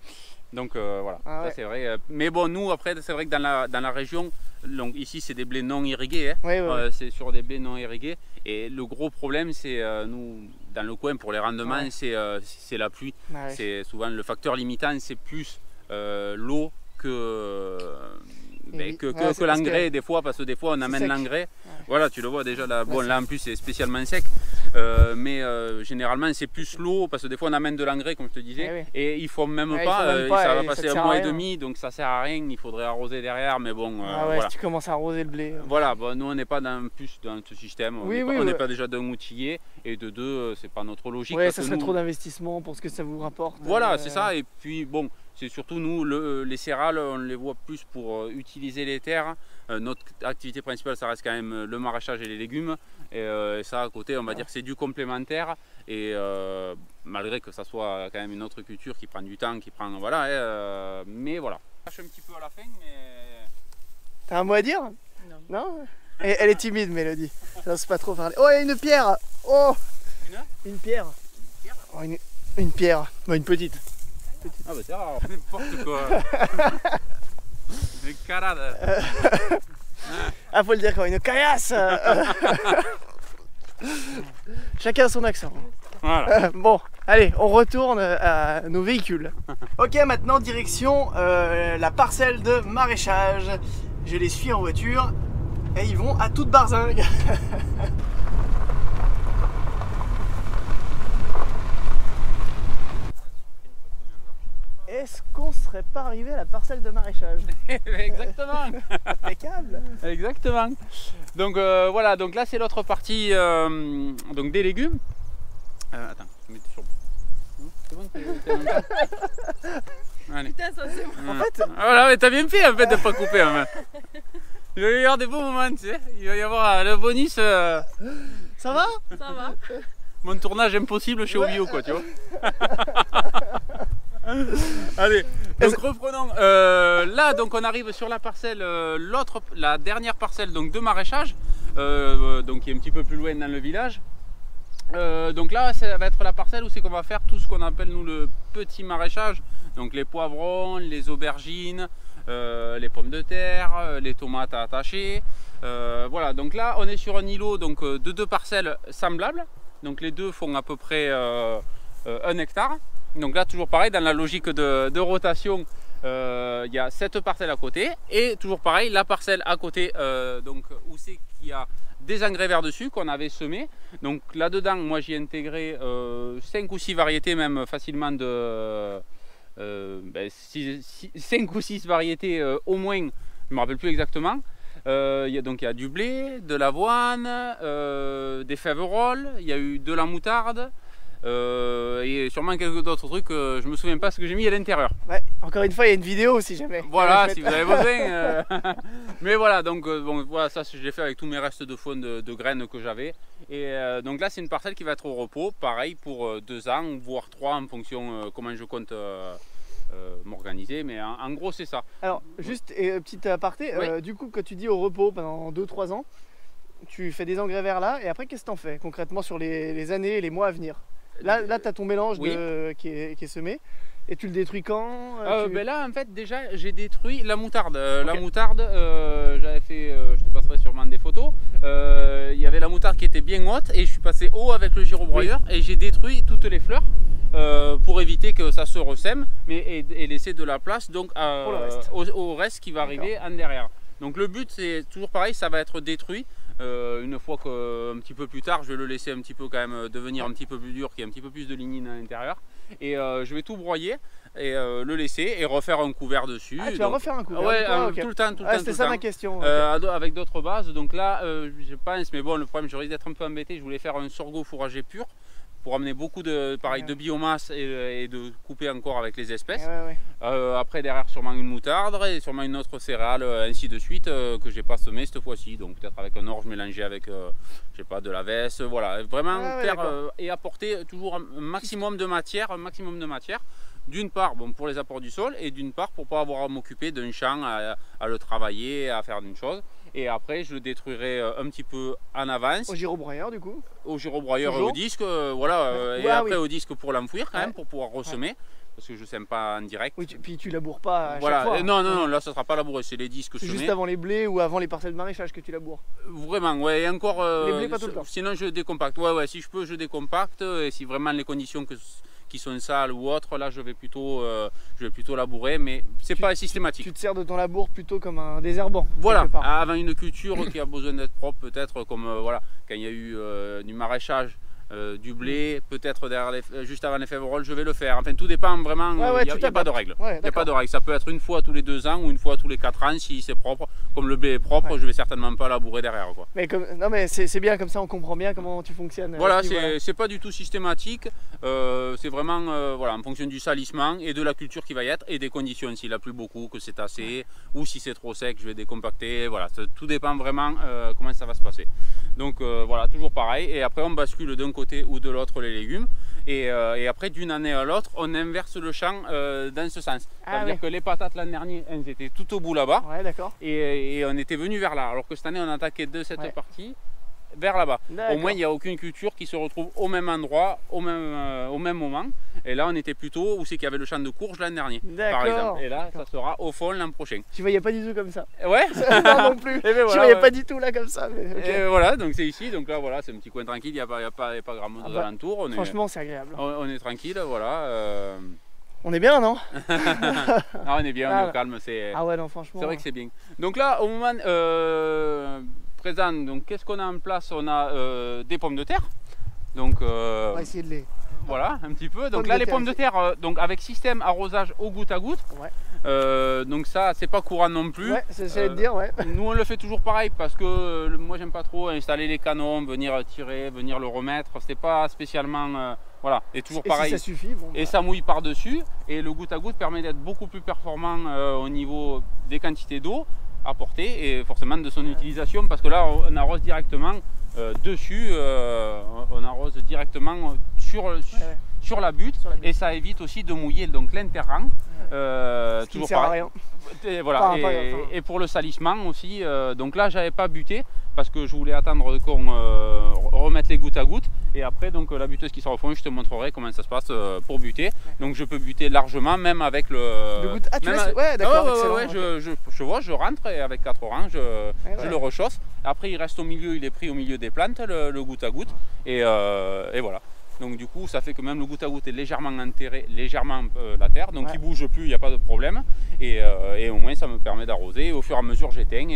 Donc voilà, ça c'est vrai. Mais bon, nous, après, c'est vrai que dans la région, donc, ici, c'est des blés non irrigués. Hein. C'est sur des blés non irrigués. Et le gros problème, c'est nous, dans le coin, pour les rendements, c'est la pluie. C'est souvent le facteur limitant, c'est plus l'eau que l'engrais des fois, parce que des fois on amène l'engrais. Voilà, tu le vois déjà là. Bon, là en plus c'est spécialement sec, mais généralement c'est plus l'eau, parce que des fois on amène de l'engrais comme je te disais, et il faut même pas, ça va passer un mois et demi, donc ça sert à rien. Il faudrait arroser derrière, mais bon. Voilà. Si tu commences à arroser le blé. Voilà, bon, nous on n'est pas dans ce système. On n'est pas déjà d'un outillé, et de deux, c'est pas notre logique. Ça serait trop d'investissement pour ce que ça vous rapporte. Voilà, c'est ça. Et puis bon. C'est surtout nous, les céréales, on les voit plus pour utiliser les terres. Notre activité principale, ça reste quand même le maraîchage et les légumes. Et ça, à côté, on va dire que c'est du complémentaire. Et malgré que ça soit quand même une autre culture qui prend du temps, voilà. Mais voilà. Je lâche un petit peu à la fin, mais... T'as un mot à dire? Non. Elle est timide, Mélodie. Elle n'ose pas trop parler. Oh, il y a une pierre. Oh, une pierre. Une pierre. Bon, une petite. Ah bah c'est rare, n'importe quoi. Une carade. Ah, faut le dire quoi, une caillasse. Chacun a son accent. Voilà. Bon, allez, on retourne à nos véhicules. Ok, maintenant direction la parcelle de maraîchage. Je les suis en voiture et ils vont à toute barzingue. Est-ce qu'on serait pas arrivé à la parcelle de maraîchage? Exactement. Impeccable. Exactement. Donc voilà, donc là c'est l'autre partie donc des légumes. Attends, je vais mettre sur. C'est bon, allez. Putain, ça c'est bon. En fait, Voilà, mais t'as bien fait en fait de pas couper. Hein. Il va y avoir des beaux moments, tu sais. Il va y avoir le bonus. ça va? Ça va. Mon tournage impossible chez Obio, quoi, tu vois. Allez, donc reprenons. Là, donc on arrive sur la parcelle, la dernière parcelle donc de maraîchage, donc qui est un petit peu plus loin dans le village. Donc là, ça va être la parcelle où c'est qu'on va faire tout ce qu'on appelle nous le petit maraîchage. Donc les poivrons, les aubergines, les pommes de terre, les tomates à attacher. Voilà, donc là on est sur un îlot donc, de 2 parcelles semblables. Donc les deux font à peu près 1 hectare. Donc là toujours pareil, dans la logique de rotation, il y a 7 parcelles à côté. Et toujours pareil, la parcelle à côté donc, où c'est qu'il y a des engrais verts dessus qu'on avait semés. Donc là-dedans, moi j'y ai intégré 5 ou 6 variétés même facilement de... 5 ou 6 variétés au moins, je ne me rappelle plus exactement. Il y a du blé, de l'avoine, des fèves-rolles, il y a eu de la moutarde et sûrement quelques d'autres trucs, je ne me souviens pas ce que j'ai mis à l'intérieur. Ouais, encore une fois, il y a une vidéo si jamais. Voilà, si vous avez besoin. Mais voilà, donc bon, voilà, ça je l'ai fait avec tous mes restes de faune de graines que j'avais. Et donc là, c'est une parcelle qui va être au repos, pareil pour 2 ans, voire 3 en fonction comment je compte m'organiser, mais en gros c'est ça. Alors juste petite aparté, Oui. du coup quand tu dis au repos pendant 2-3 ans, tu fais des engrais verts là et après qu'est-ce que t'en fais concrètement sur les années et les mois à venir? Là tu as ton mélange Oui. qui est semé et tu le détruis quand? Ben là en fait déjà j'ai détruit la moutarde. La Ok. moutarde, j'avais fait, je te passerai sûrement des photos, il y avait la moutarde qui était bien haute et je suis passé haut avec le gyrobroyeur et j'ai détruit toutes les fleurs. Pour éviter que ça se ressème et laisser de la place donc au reste qui va arriver en derrière. Donc le but c'est toujours pareil, ça va être détruit une fois qu'un petit peu plus tard je vais le laisser un petit peu quand même devenir un petit peu plus dur, qu'il y ait un petit peu plus de lignine à l'intérieur et je vais tout broyer et le laisser et refaire un couvert dessus. Ah, tu vas refaire un couvert? Ouais, okay. tout le temps, c'était ça ma question. avec d'autres bases. Donc là je pense, mais bon le problème je risque d'être un peu embêté, je voulais faire un sorgho fourragé pur pour amener beaucoup de biomasse et de couper encore avec les espèces. Après derrière sûrement une moutarde et sûrement une autre céréale, ainsi de suite, que j'ai pas semé cette fois-ci. Donc peut-être avec un orge mélangé avec je sais pas, de la veste, voilà. Vraiment faire et apporter toujours un maximum de matière, d'une part bon, pour les apports du sol et d'une part pour pas avoir à m'occuper d'un champ, à le travailler, à faire une chose. Et après je le détruirai un petit peu en avance. Au gyrobroyeur du coup? Au gyrobroyeur et au disque, voilà, et après au disque pour l'enfouir quand même, pour pouvoir ressemer. Parce que je ne sème pas en direct. Oui, puis tu laboures pas à voilà. chaque fois. Non, là ça sera pas labouré, c'est les disques semés. C'est juste semés. avant les blés ou avant les parcelles de maraîchage que tu laboures? Vraiment, ouais, et encore. Les blés pas tout le temps? Sinon je décompacte. Ouais, si je peux, je décompacte. Et si vraiment les conditions qui sont sales ou autres, là je vais plutôt labourer, mais c'est pas systématique. Tu te sers de ton labour plutôt comme un désherbant? Voilà, avant une culture qui a besoin d'être propre, peut-être comme voilà, quand il y a eu du maraîchage. Du blé, peut-être juste avant les fèves-rolles, je vais le faire. Enfin, tout dépend vraiment. Il n'y a pas de règle. Il n'y a pas de règle. Ça peut être une fois tous les 2 ans ou une fois tous les 4 ans si c'est propre. Comme le blé est propre, je vais certainement pas labourer derrière, quoi. Mais non, mais c'est bien comme ça, on comprend bien comment tu fonctionnes. Voilà, c'est pas du tout systématique. C'est vraiment voilà, en fonction du salissement et de la culture qui va y être et des conditions. S'il a plu beaucoup, que c'est assez, ou si c'est trop sec, je vais décompacter. Voilà, tout dépend vraiment comment ça va se passer. Donc voilà, toujours pareil. Et après, on bascule d'un côté ou de l'autre les légumes. Et après, d'une année à l'autre, on inverse le champ dans ce sens. C'est-à-dire que les patates l'an dernier, elles étaient tout au bout là-bas. Ouais, d'accord. Et on était venu vers là. Alors que cette année, on a attaqué de cette partie. vers là-bas. Au moins, il n'y a aucune culture qui se retrouve au même endroit, au même moment. Et là, on était plutôt où c'est qu'il y avait le champ de courge l'an dernier, par exemple. Et là, ça sera au fond l'an prochain. Tu voyais pas du tout comme ça? Ouais. Non, non plus. Ben voilà, je voyais pas du tout là comme ça. Mais okay. Et voilà, donc c'est ici. Donc là, voilà, c'est un petit coin tranquille. Il n'y a pas grand monde aux alentours. Franchement, c'est agréable. On est tranquille, voilà. On est bien, non? Ah, on est bien, on est au calme. Ah ouais, non, franchement. C'est vrai que c'est bien. Donc là, au moment présent, donc qu'est-ce qu'on a en place? On a des pommes de terre. Donc, on va essayer de les. Voilà, un petit peu. Donc là, les pommes de terre, donc avec système arrosage au goutte à goutte. Ouais. Donc ça, c'est pas courant non plus. Ouais, c'est ça de dire, ouais. Nous, on le fait toujours pareil parce que moi, j'aime pas trop installer les canons, venir tirer, venir le remettre. C'est pas spécialement, voilà. Et toujours pareil. Si ça suffit. Bon, et ça mouille par dessus. Et le goutte à goutte permet d'être beaucoup plus performant au niveau des quantités d'eau apportées et forcément de son utilisation parce que là, on arrose directement. Dessus, on arrose directement sur la butte et ça évite aussi de mouiller donc l'interrang. Toujours pareil. Et, voilà. Et pour le salissement aussi, donc là j'avais pas buté parce que je voulais attendre qu'on remette les gouttes à gouttes et après donc la buteuse qui sera au fond, je te montrerai comment ça se passe pour buter. Donc je peux buter largement même avec le goutte. Ah, tu laisses... Ouais, d'accord. Ouais, je rentre et avec 4 rangs je le rechausse. Après il reste au milieu, il est pris au milieu des plantes le goutte à goutte et voilà. Donc du coup ça fait que même le goutte à goutte est légèrement enterré, légèrement la terre, donc il bouge plus, il n'y a pas de problème et au moins ça me permet d'arroser. Au fur et à mesure j'éteins.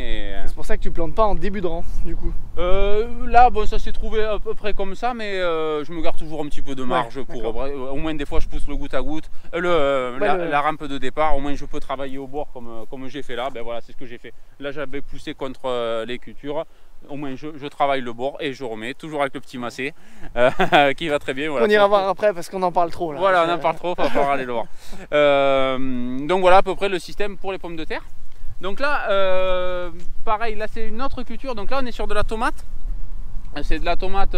C'est pour ça que tu plantes pas en début de rang du coup. Là bon ça s'est trouvé à peu près comme ça mais je me garde toujours un petit peu de marge pour au moins des fois je pousse le goutte à goutte, la rampe de départ, au moins je peux travailler au bord comme j'ai fait là. Ben voilà, c'est ce que j'ai fait. Là j'avais poussé contre les cultures. Au moins je travaille le bord et je remets toujours avec le petit macé qui va très bien. Voilà. On ira voir après parce qu'on en parle trop là. Voilà, on en parle trop, il va falloir aller le voir. Donc voilà à peu près le système pour les pommes de terre. Donc là, pareil, là c'est une autre culture. Donc là on est sur de la tomate. C'est de la tomate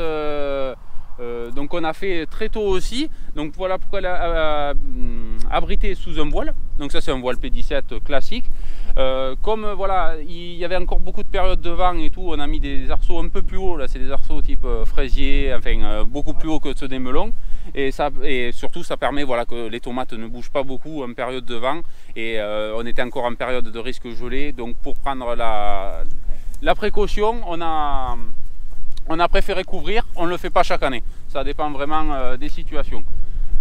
donc on a fait très tôt aussi. Donc voilà pourquoi elle a abrité sous un voile. Donc ça c'est un voile P17 classique. Comme voilà, il y avait encore beaucoup de périodes de vent et tout, on a mis des arceaux un peu plus hauts, là c'est des arceaux type fraisier, enfin beaucoup plus haut que ceux des melons et surtout ça permet voilà, que les tomates ne bougent pas beaucoup en période de vent et on était encore en période de risque gelé, donc pour prendre la précaution on a préféré couvrir, on ne le fait pas chaque année, ça dépend vraiment des situations.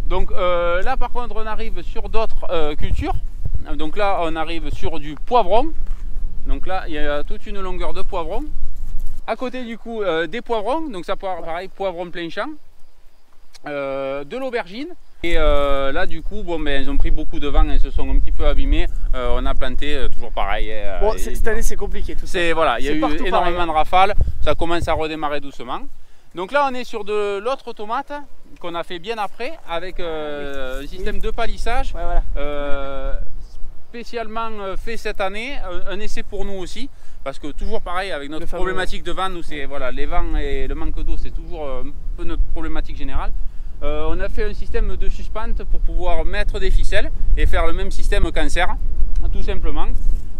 Donc là par contre on arrive sur d'autres cultures. Donc là on arrive sur du poivron. Donc là il y a toute une longueur de poivron. À côté du coup des poivrons, donc ça pareil poivron plein champ, de l'aubergine. Et là du coup bon, ben, ils ont pris beaucoup de vent et se sont un petit peu abîmés. On a planté toujours pareil. Bon, cette année c'est compliqué tout ça. Voilà, il y a eu énormément de rafales, ça commence à redémarrer doucement. Donc là on est sur de l'autre tomate qu'on a fait bien après avec un système de palissage. Ouais, voilà. Spécialement fait cette année, un essai pour nous aussi, parce que toujours pareil avec notre problématique de vent, nous c'est voilà, les vents et le manque d'eau c'est toujours un peu notre problématique générale. On a fait un système de suspente pour pouvoir mettre des ficelles et faire le même système cancer, tout simplement.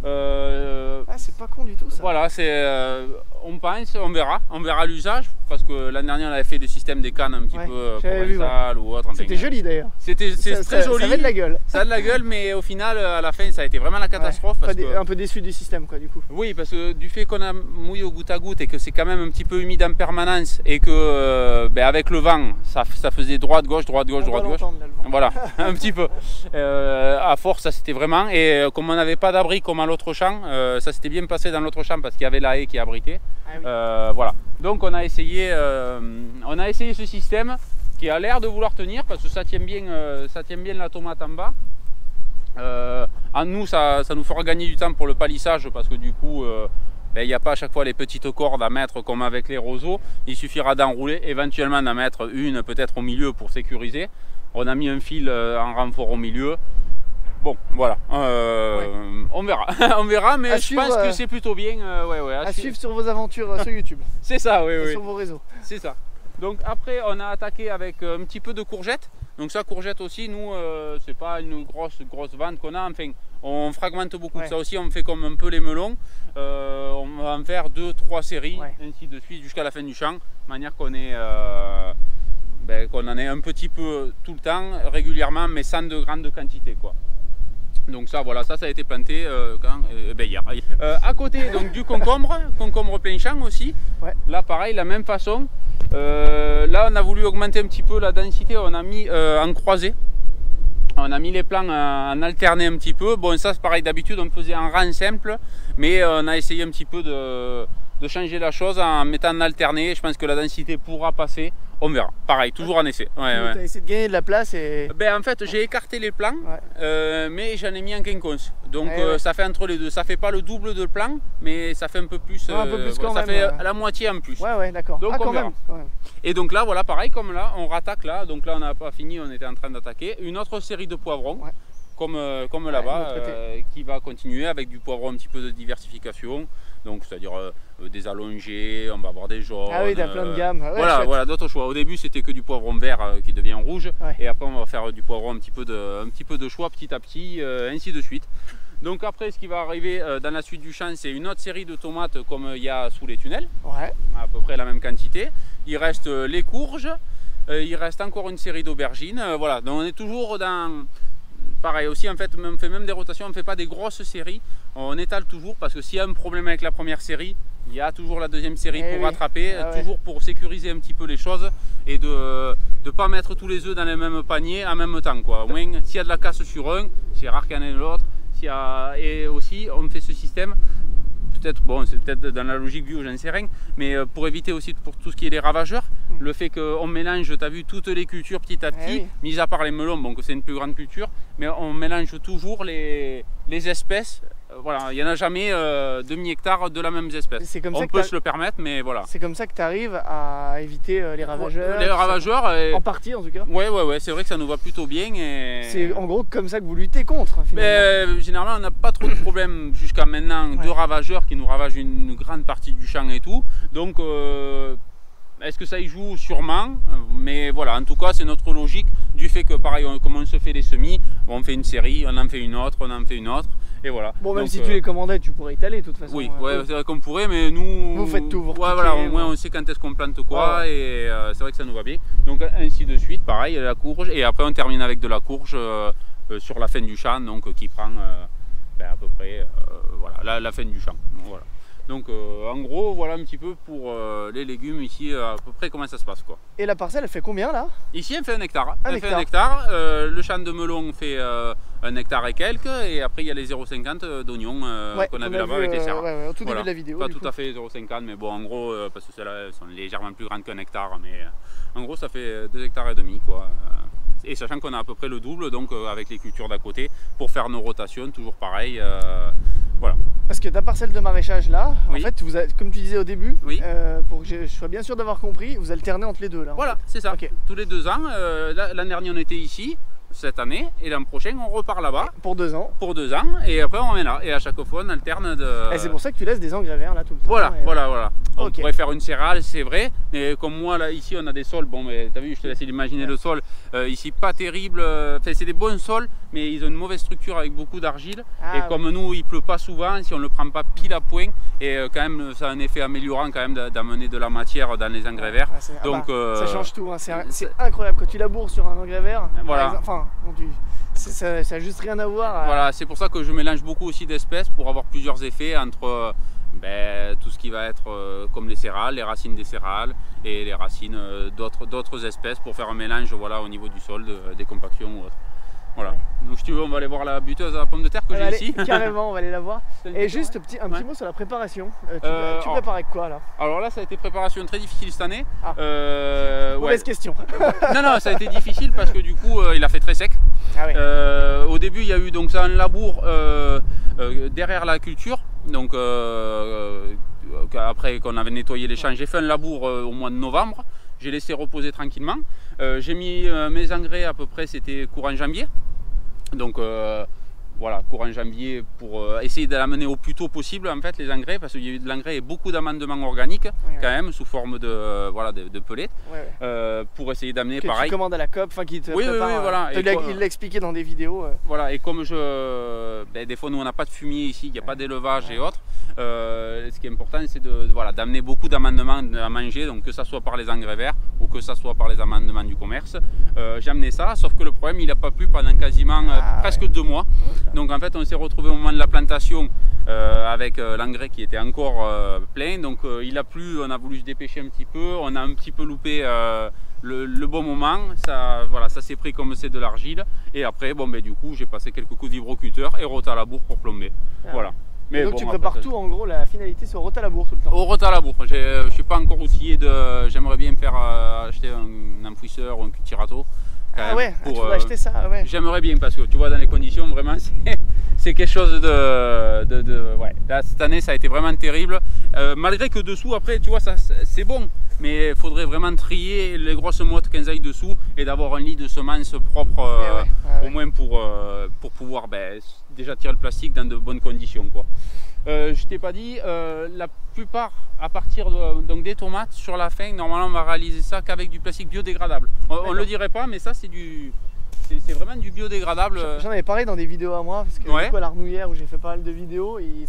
C'est pas con du tout ça. Voilà, on pense, on verra l'usage, parce que l'année dernière on avait fait des systèmes des cannes un petit peu provençal ou autre. C'était joli d'ailleurs. C'est très joli. Ça avait de la gueule. Ça a de la gueule, mais au final, à la fin, ça a été vraiment la catastrophe. Un peu déçu du système quoi du coup. Oui, parce que du fait qu'on a mouillé au goutte à goutte et que c'est quand même un petit peu humide en permanence et que avec le vent, ça faisait droite, gauche, droite, gauche, droite, gauche. Voilà, un petit peu. À force, ça c'était vraiment. Et comme on n'avait pas d'abri comme à l'autre champ, ça s'était bien passé dans l'autre champ parce qu'il y avait la haie qui abritait. Voilà. Donc on a essayé ce système qui a l'air de vouloir tenir parce que ça tient bien la tomate en bas. En nous, ça nous fera gagner du temps pour le palissage parce que du coup, il n'y a pas à chaque fois les petites cordes à mettre comme avec les roseaux. Il suffira d'enrouler, éventuellement d'en mettre une peut-être au milieu pour sécuriser. On a mis un fil en renfort au milieu. Bon, voilà, on verra, on verra, mais je pense que c'est plutôt bien. À suivre sur vos aventures sur YouTube. C'est ça, oui. Sur vos réseaux. C'est ça. Donc après, on a attaqué avec un petit peu de courgettes. Donc ça, courgette aussi, nous, c'est pas une grosse vente qu'on a. Enfin, On fragmente beaucoup. Ouais. Ça aussi, on fait comme un peu les melons. On va en faire 2-3 séries, Ouais. ainsi de suite, jusqu'à la fin du champ, de manière qu'on qu'on en ait un petit peu tout le temps, régulièrement, mais sans de grande quantité, quoi. Donc ça, voilà, ça a été planté hier. À côté donc, du concombre plein champ aussi. Ouais. Là, pareil, la même façon. Là, on a voulu augmenter un petit peu la densité. On a mis en croisée. On a mis les plants en alterné un petit peu. Bon, ça, c'est pareil, d'habitude, on faisait en rang simple, mais on a essayé un petit peu de changer la chose en mettant en alterné. Je pense que la densité pourra passer. On verra. Pareil, toujours en essai. Ouais, Tu as essayé de gagner de la place et... En fait, j'ai écarté les plants, mais j'en ai mis en quinconce. Donc Ouais. ça fait entre les deux. Ça fait pas le double de plants, mais ça fait un peu plus. un peu plus quand ça même, fait la moitié en plus. Ouais, d'accord. Donc, Ah, on quand verra. même, quand même. Et donc là, voilà, pareil, comme là, on rattaque là. Donc là, on n'a pas fini, on était en train d'attaquer. Une autre série de poivrons, Ouais. comme de là-bas, l'autre côté. qui va continuer avec du poivron un petit peu de diversification. Donc c'est-à-dire des allongés, on va avoir des jaunes. Ah oui, t'as plein de gammes. Ouais, chouette. Voilà, d'autres choix. Au début, c'était que du poivron vert qui devient rouge. Ouais. Et après, on va faire du poivron un petit peu de choix petit à petit, ainsi de suite. Donc après, ce qui va arriver dans la suite du champ, c'est une autre série de tomates comme il y a sous les tunnels, Ouais. à peu près la même quantité. Il reste les courges, il reste encore une série d'aubergines. Voilà, donc on est toujours dans... Pareil aussi, en fait, on fait même des rotations, on ne fait pas des grosses séries, on étale toujours parce que s'il y a un problème avec la première série, il y a toujours la deuxième série pour rattraper, toujours pour sécuriser un petit peu les choses et de ne pas mettre tous les œufs dans les mêmes paniers en même temps, quoi. Au moins, s'il y a de la casse sur un, c'est rare qu'il y en ait l'autre. Et aussi, on fait ce système, peut-être, bon, c'est peut-être dans la logique bio, j'en sais rien, mais pour éviter aussi pour tout ce qui est les ravageurs, le fait qu'on mélange, tu as vu, toutes les cultures petit à petit, mis à part les melons, bon, que c'est une plus grande culture, mais on mélange toujours les espèces. Voilà, il n'y en a jamais demi-hectare de la même espèce. On peut se le permettre, mais voilà. C'est comme ça que tu arrives à éviter les ravageurs. Les ravageurs. En partie en tout cas. Ouais, c'est vrai que ça nous va plutôt bien. C'est en gros comme ça que vous luttez contre. Mais, généralement, on n'a pas trop de problèmes jusqu'à maintenant de ravageurs qui nous ravagent une grande partie du champ et tout. Donc, est-ce que ça y joue? Sûrement. Mais voilà, en tout cas, c'est notre logique du fait que, pareil, comme on se fait les semis, on fait une série, on en fait une autre, on en fait une autre. Et voilà. Bon, même si tu les commandais, tu pourrais étaler de toute façon. Oui, c'est vrai qu'on pourrait, mais nous... Vous faites tout, vous ouais, voilà, au moins on sait quand est-ce qu'on plante quoi, et c'est vrai que ça nous va bien. Donc ainsi de suite, pareil, la courge, et après on termine avec de la courge sur la fin du champ, donc qui prend à peu près voilà, la fin du champ. Voilà. Donc en gros, voilà un petit peu pour les légumes ici, à peu près comment ça se passe, quoi. Et la parcelle, elle fait combien là? Ici, elle fait 1 hectare. Le champ de melon fait 1 hectare et quelques, et après il y a les 0,50 d'oignons qu'on a vu là-bas avec les serres. Au tout début de la vidéo. Pas tout à fait 0,50, mais bon, en gros, parce que celles-là sont légèrement plus grandes qu'1 hectare, mais en gros, ça fait 2,5 hectares, quoi. Et sachant qu'on a à peu près le double, donc avec les cultures d'à côté, pour faire nos rotations, toujours pareil. Voilà. Parce que ta parcelle de maraîchage là, en fait, comme tu disais au début, pour que je sois bien sûr d'avoir compris, vous alternez entre les deux là. Voilà, c'est ça. Tous les 2 ans. L'année dernière, on était ici, cette année, et l'an prochain, on repart là-bas. Pour 2 ans. Pour 2 ans, et après, on vient là. Et à chaque fois, on alterne de... Et c'est pour ça que tu laisses des engrais verts là tout le temps. Voilà. On pourrait faire une céréale, c'est vrai, mais comme moi, là, ici, on a des sols, bon, mais t'as vu, je te laisse imaginer le sol, ici, pas terrible, enfin, c'est des bons sols, mais ils ont une mauvaise structure avec beaucoup d'argile, et comme nous, il pleut pas souvent, si on le prend pas pile à point, et quand même, ça a un effet améliorant quand même d'amener de la matière dans les engrais verts. Donc, ça change tout, hein. C'est incroyable, quand tu laboures sur un engrais vert, ça n'a juste rien à voir. Voilà, c'est pour ça que je mélange beaucoup aussi d'espèces, pour avoir plusieurs effets entre... tout ce qui va être comme les céréales, les racines des céréales et les racines d'autres espèces pour faire un mélange au niveau du sol, des compactions ou autre. Voilà. Donc si tu veux, on va aller voir la buteuse à pommes de terre que j'ai ici. Carrément, on va aller la voir. Et juste un petit mot sur la préparation. Tu prépares avec quoi là? Alors là, ça a été préparation très difficile cette année. Mauvaise question. Non, ça a été difficile parce que du coup, il a fait très sec. Au début, il y a eu donc ça un labour derrière la culture. Donc après qu'on avait nettoyé les champs, j'ai fait un labour au mois de novembre. J'ai laissé reposer tranquillement. J'ai mis mes engrais à peu près, c'était courant janvier. Donc voilà, courant janvier, pour essayer de l'amener au plus tôt possible en fait les engrais, parce qu'il y a eu de l'engrais et beaucoup d'amendements organiques quand même sous forme de, voilà, de pellets, pour essayer d'amener pareil. Tu commandes à la COP, enfin qui te prépare, voilà. Il l'a expliqué dans des vidéos. Voilà, et comme des fois nous on n'a pas de fumier ici, il n'y a pas d'élevage et autres, ce qui est important c'est voilà, d'amener beaucoup d'amendements à manger, donc que ça soit par les engrais verts ou que ça soit par les amendements du commerce. J'ai amené ça, sauf que le problème il n'a pas plu pendant quasiment presque 2 mois. Donc en fait on s'est retrouvé au moment de la plantation avec l'engrais qui était encore plein, donc il a plu, on a voulu se dépêcher un petit peu, on a un petit peu loupé le bon moment, ça, voilà, ça s'est pris comme c'est de l'argile, et après bon, du coup j'ai passé quelques coups de vibrocuteur et rotalabour pour plomber. Voilà. Mais donc bon, tu prépares tout, en gros la finalité c'est au rotalabour tout le temps. Au rotalabour, je ne suis pas encore outillé, j'aimerais bien me faire acheter un enfouisseur ou un cuttirato. Ah ouais, tu voudrais acheter ça, ouais. J'aimerais bien, parce que tu vois dans les conditions vraiment c'est quelque chose ouais. Là, cette année ça a été vraiment terrible, malgré que dessous après tu vois ça c'est bon, mais il faudrait vraiment trier les grosses mottes qu'on aille dessous et d'avoir un lit de semences propre au moins pour pouvoir déjà tirer le plastique dans de bonnes conditions quoi. Je t'ai pas dit, la plupart à partir donc des tomates sur la fin, normalement on va réaliser ça qu'avec du plastique biodégradable. On ne le dirait pas, mais ça c'est vraiment du biodégradable. J'en avais parlé dans des vidéos à moi, parce que du coup, à l'Arnouillère où j'ai fait pas mal de vidéos, et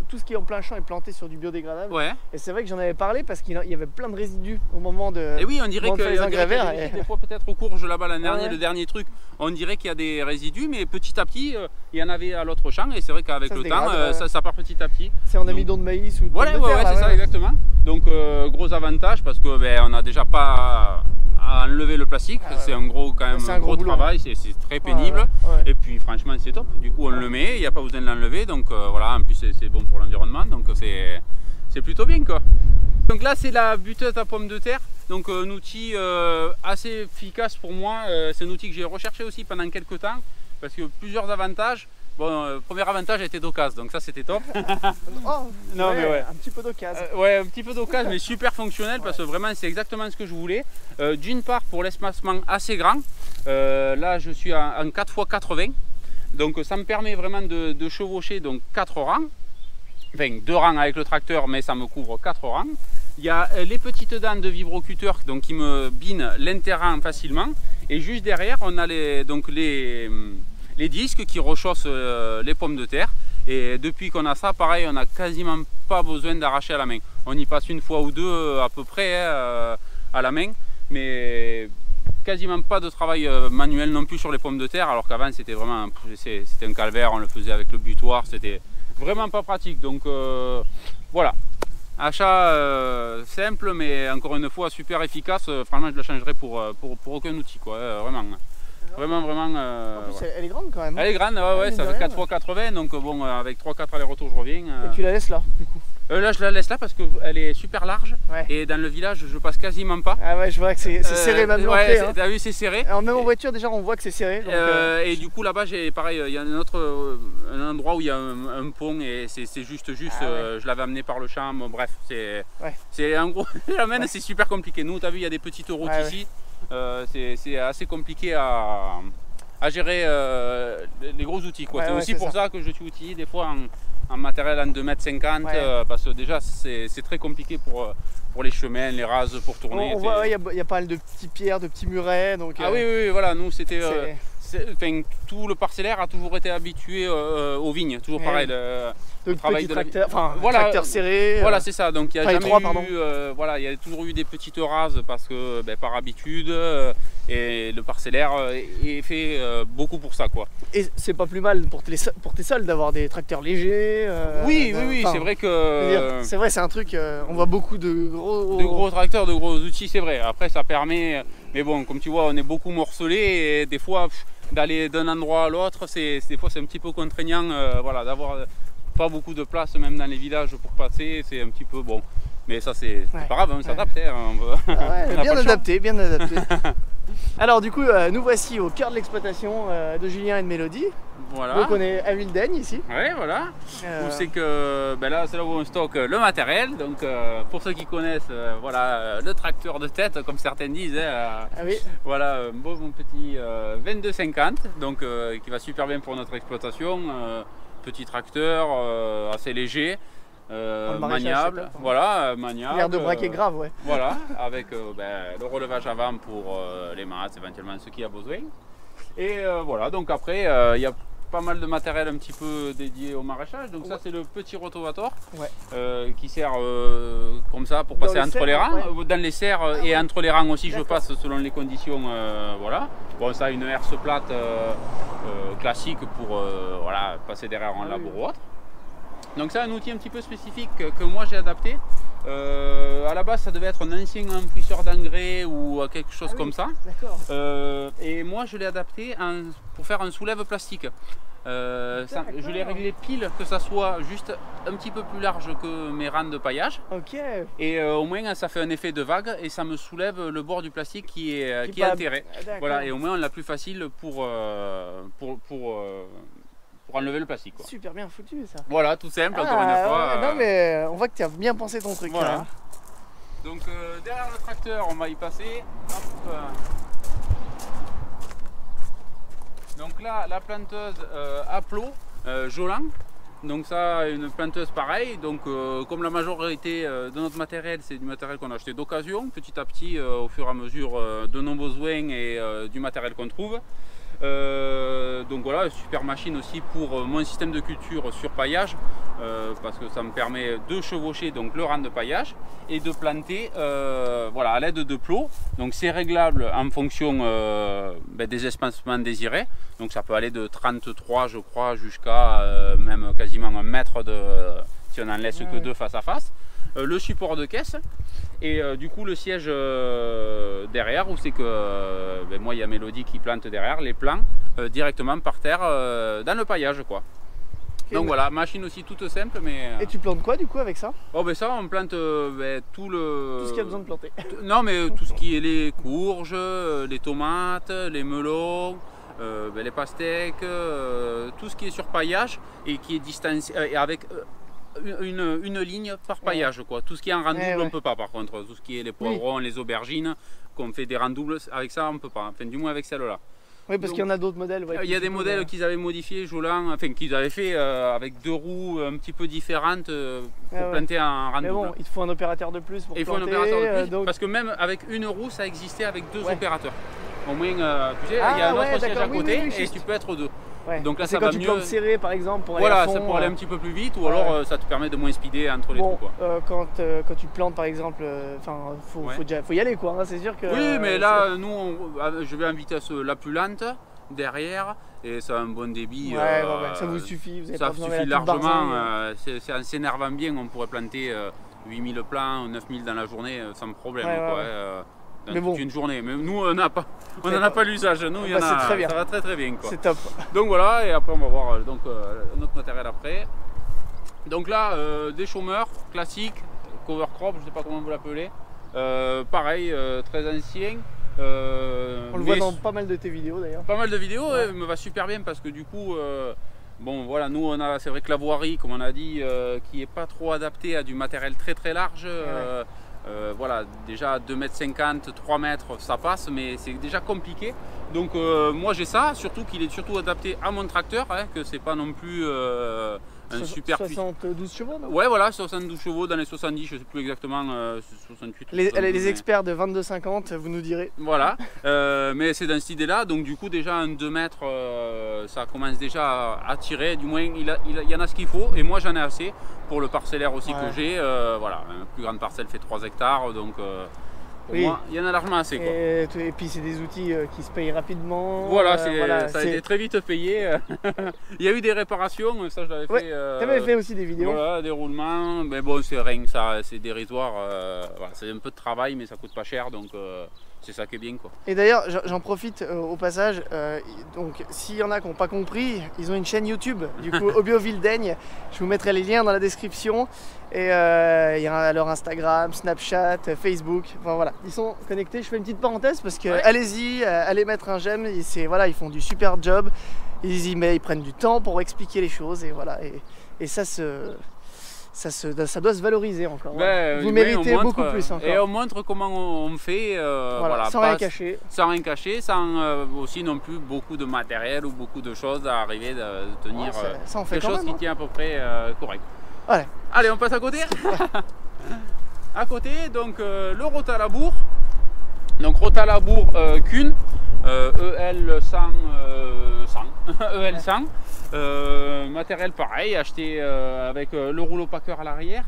tout ce qui est en plein champ est planté sur du biodégradable. Et c'est vrai que j'en avais parlé parce qu'il y avait plein de résidus au moment de. Et oui, on dirait que les engrais verts. Des fois peut-être au courge là-bas le dernier truc, on dirait qu'il y a des résidus, mais petit à petit il y en avait à l'autre champ, et c'est vrai qu'avec le temps ça part petit à petit. C'est en amidon de maïs ou de terre, c'est ça exactement. Donc gros avantage parce que on n'a déjà pas à enlever le plastique, c'est un gros travail, c'est très pénible, et puis franchement c'est top, du coup on le met, il n'y a pas besoin de l'enlever, donc voilà, en plus c'est bon pour l'environnement, donc c'est plutôt bien quoi. Donc là c'est la buteuse à pommes de terre, donc un outil assez efficace pour moi, c'est un outil que j'ai recherché aussi pendant quelques temps, parce que plusieurs avantages. Bon, premier avantage était d'occasion, donc ça c'était top. Non, mais ouais. Un petit peu d'occasion. Ouais, un petit peu d'occasion, mais super fonctionnel parce que vraiment c'est exactement ce que je voulais. D'une part pour l'espacement assez grand, là je suis en 4x80, donc ça me permet vraiment de chevaucher donc 4 rangs, enfin 2 rangs avec le tracteur, mais ça me couvre 4 rangs. Il y a les petites dents de vibrocuteur donc qui me binent l'interrang facilement, et juste derrière on a les disques qui rechaussent les pommes de terre, et depuis qu'on a ça, pareil, on n'a quasiment pas besoin d'arracher à la main. On y passe une fois ou deux à peu près à la main, mais quasiment pas de travail manuel non plus sur les pommes de terre, alors qu'avant c'était vraiment un calvaire, on le faisait avec le butoir, c'était vraiment pas pratique. Donc voilà, achat simple, mais encore une fois super efficace. Franchement je le changerai pour aucun outil quoi, vraiment. Vraiment. En plus, elle est grande quand même. Elle est grande, ouais, ça fait 4x80, donc bon, avec 3-4 allers-retours, je reviens. Et tu la laisses là, du coup? Là, je la laisse là parce qu'elle est super large, et dans le village, je passe quasiment pas. Ah ouais, je vois que c'est serré même l'entrée. T'as vu, c'est serré. Alors, même en voiture, déjà, on voit que c'est serré. Donc, et du coup, là-bas, j'ai pareil, il y a un endroit où il y a un pont, et c'est juste, je l'avais amené par le champ, bon, bref, c'est en gros, c'est super compliqué. Nous, t'as vu, il y a des petites routes ici. C'est assez compliqué à gérer les gros outils. C'est aussi pour ça que je suis outillé des fois en matériel en 2,50 m, parce que déjà c'est très compliqué pour les chemins, les rases pour tourner. On voit, il y a pas mal de petites pierres, de petits murets. Donc, ah oui, voilà, nous c'était... tout le parcellaire a toujours été habitué aux vignes, toujours pareil. Le travail de tracteur, tracteur serré. Voilà, c'est ça. Donc il y a il y a toujours eu des petites rases parce que par habitude, et le parcellaire est fait beaucoup pour ça quoi. Et c'est pas plus mal pour tes sols d'avoir des tracteurs légers. Oui, c'est vrai que. C'est vrai, c'est un truc. On voit beaucoup de gros tracteurs, de gros outils, c'est vrai. Après ça permet, mais bon, comme tu vois, on est beaucoup morcelé, et des fois d'aller d'un endroit à l'autre, des fois c'est un petit peu contraignant, voilà, d'avoir pas beaucoup de place même dans les villages pour passer, c'est un petit peu bon, mais ça c'est pas grave, on s'adapte, bien adapté. Alors du coup, nous voici au cœur de l'exploitation de Julien et de Mélodie. Voilà. Donc on est à Vildaigne ici. Ouais, voilà. Où c'est que là, c'est là où on stocke le matériel. Donc pour ceux qui connaissent, voilà, le tracteur de tête, comme certains disent. Ah oui. Voilà, mon petit 2250, donc qui va super bien pour notre exploitation. Petit tracteur, assez léger. Maniable, voilà, maniable. L'air de braquer grave, ouais. Voilà, avec le relevage avant pour les maths, éventuellement ceux qui a besoin. Et voilà, donc après, il y a pas mal de matériel un petit peu dédié au maraîchage. Donc ça, c'est le petit rotovator qui sert comme ça pour passer entre les rangs. Dans les serres et entre les rangs aussi, je passe selon les conditions. Voilà. Bon, ça a une herse plate classique pour voilà, passer derrière un labour ou autre. Donc c'est un outil un petit peu spécifique que moi j'ai adapté. À la base ça devait être un ancien enfouisseur d'engrais ou quelque chose comme ça. Et moi je l'ai adapté pour faire un soulève plastique. Je l'ai réglé pile que ça soit juste un petit peu plus large que mes rangs de paillage. Et au moins ça fait un effet de vague et ça me soulève le bord du plastique qui est enterré. Voilà, et au moins on l'a plus facile pour enlever le plastique, quoi. Super bien foutu ça. Voilà, tout simple, encore une fois. Non mais on voit que tu as bien pensé ton truc. Voilà. Là. Donc derrière le tracteur, on va y passer. Hop. Donc là, la planteuse à plot, Jolan. Donc ça, une planteuse pareille. Donc comme la majorité de notre matériel, c'est du matériel qu'on a acheté d'occasion, petit à petit, au fur et à mesure de nos besoins et du matériel qu'on trouve. Donc voilà, super machine aussi pour mon système de culture sur paillage, parce que ça me permet de chevaucher donc le rang de paillage et de planter voilà, à l'aide de plots. Donc c'est réglable en fonction des espacements désirés. Donc ça peut aller de 33 je crois jusqu'à même quasiment 1 mètre si on en laisse que 2 face à face. Le support de caisse et du coup le siège derrière où c'est que moi il y a Mélodie qui plante derrière les plants directement par terre dans le paillage, quoi. Donc voilà, machine aussi toute simple mais... Et tu plantes quoi du coup avec ça? Oh ben ça on plante tout le... Tout ce qu'il y a besoin de planter. Non mais tout ce qui est les courges, les tomates, les melons, les pastèques, tout ce qui est sur paillage et qui est distancié avec... Une ligne par paillage, quoi. Tout ce qui est en rang double on ne peut pas, par contre. Tout ce qui est les poivrons, les aubergines, qu'on fait des rangs doubles, avec ça on ne peut pas, enfin du moins avec celle-là. Oui, parce qu'il y en a d'autres modèles. Il y a des modèles qu'ils avaient modifiés, Jolan, enfin qu'ils avaient fait avec 2 roues un petit peu différentes pour planter en rang double. Mais bon, il te faut un opérateur de plus pour planter. Il faut un opérateur de plus, parce que même avec une roue ça existait avec 2 opérateurs. Au moins, tu sais, il y a un autre siège à côté et tu peux être 2. Donc là, ça va mieux. C'est quand tu plantes serré par exemple pour aller à fond, pour aller un petit peu plus vite, ou alors ça te permet de moins speeder entre les trous, quoi. Quand tu plantes par exemple, faut y aller, quoi. Hein, c'est sûr que. Oui, mais là, nous, je vais en vitesse la plus lente derrière et ça a un bon débit. Ça vous suffit. Vous avez ça pas suffit largement. C'est en s'énervant bien, on pourrait planter 8000 plants, 9000 dans la journée sans problème, quoi. Dans toute une journée, mais nous on n'en a pas l'usage, nous il y en a, ça va très bien, quoi. C'est top. Donc voilà, et après on va voir donc, notre matériel après. Donc là, des chômeurs classiques, cover crop, je ne sais pas comment vous l'appelez, pareil, très ancien. On le voit dans pas mal de tes vidéos d'ailleurs. Pas mal de vidéos, il me va super bien parce que du coup, bon voilà, nous on a, c'est vrai que la voirie, comme on a dit, qui n'est pas trop adaptée à du matériel très large. Voilà, déjà 2,50 m, 3 mètres, ça passe, mais c'est déjà compliqué. Donc moi j'ai ça, surtout qu'il est surtout adapté à mon tracteur, hein, que c'est pas non plus un super... 72 chevaux, non? Ouais, voilà, 72 chevaux dans les 70, je sais plus exactement, 68. Les experts de 22,50, vous nous direz. Voilà, mais c'est dans cette idée-là, donc du coup déjà un 2 mètres, ça commence déjà à tirer, du moins il y en a ce qu'il faut, et moi j'en ai assez pour le parcellaire aussi que j'ai. Voilà, une plus grande parcelle fait 3 hectares, donc pour moi il y en a largement assez, quoi. Et puis c'est des outils qui se payent rapidement. Voilà, ça a été très vite payé. Il y a eu des réparations, ça je l'avais fait. Tu avais fait aussi des vidéos. Voilà, des roulements, mais bon c'est rien, ça c'est dérisoire. Voilà, c'est un peu de travail mais ça coûte pas cher, donc c'est ça qui est bien quoi. Et d'ailleurs, j'en profite au passage, donc s'il y en a qui n'ont pas compris, ils ont une chaîne YouTube, du coup Obio-Ville-Daigne, je vous mettrai les liens dans la description, et il y a leur Instagram, Snapchat, Facebook, enfin voilà, ils sont connectés. Je fais une petite parenthèse parce que allez-y, allez mettre un j'aime, voilà, ils font du super job, ils prennent du temps pour expliquer les choses, et voilà, et ça doit se valoriser encore. Ben, vous méritez beaucoup plus encore. Et on montre comment on fait, voilà, sans rien cacher. Sans rien cacher, sans aussi non plus beaucoup de matériel ou beaucoup de choses à arriver de tenir ça en fait quelque chose qui tient à peu près correct. Ouais. Allez, on passe à côté. À côté, donc le Rotalabour. Donc Rotalabour Kuhn, EL100, EL100. Matériel pareil, acheté avec le rouleau packer à l'arrière.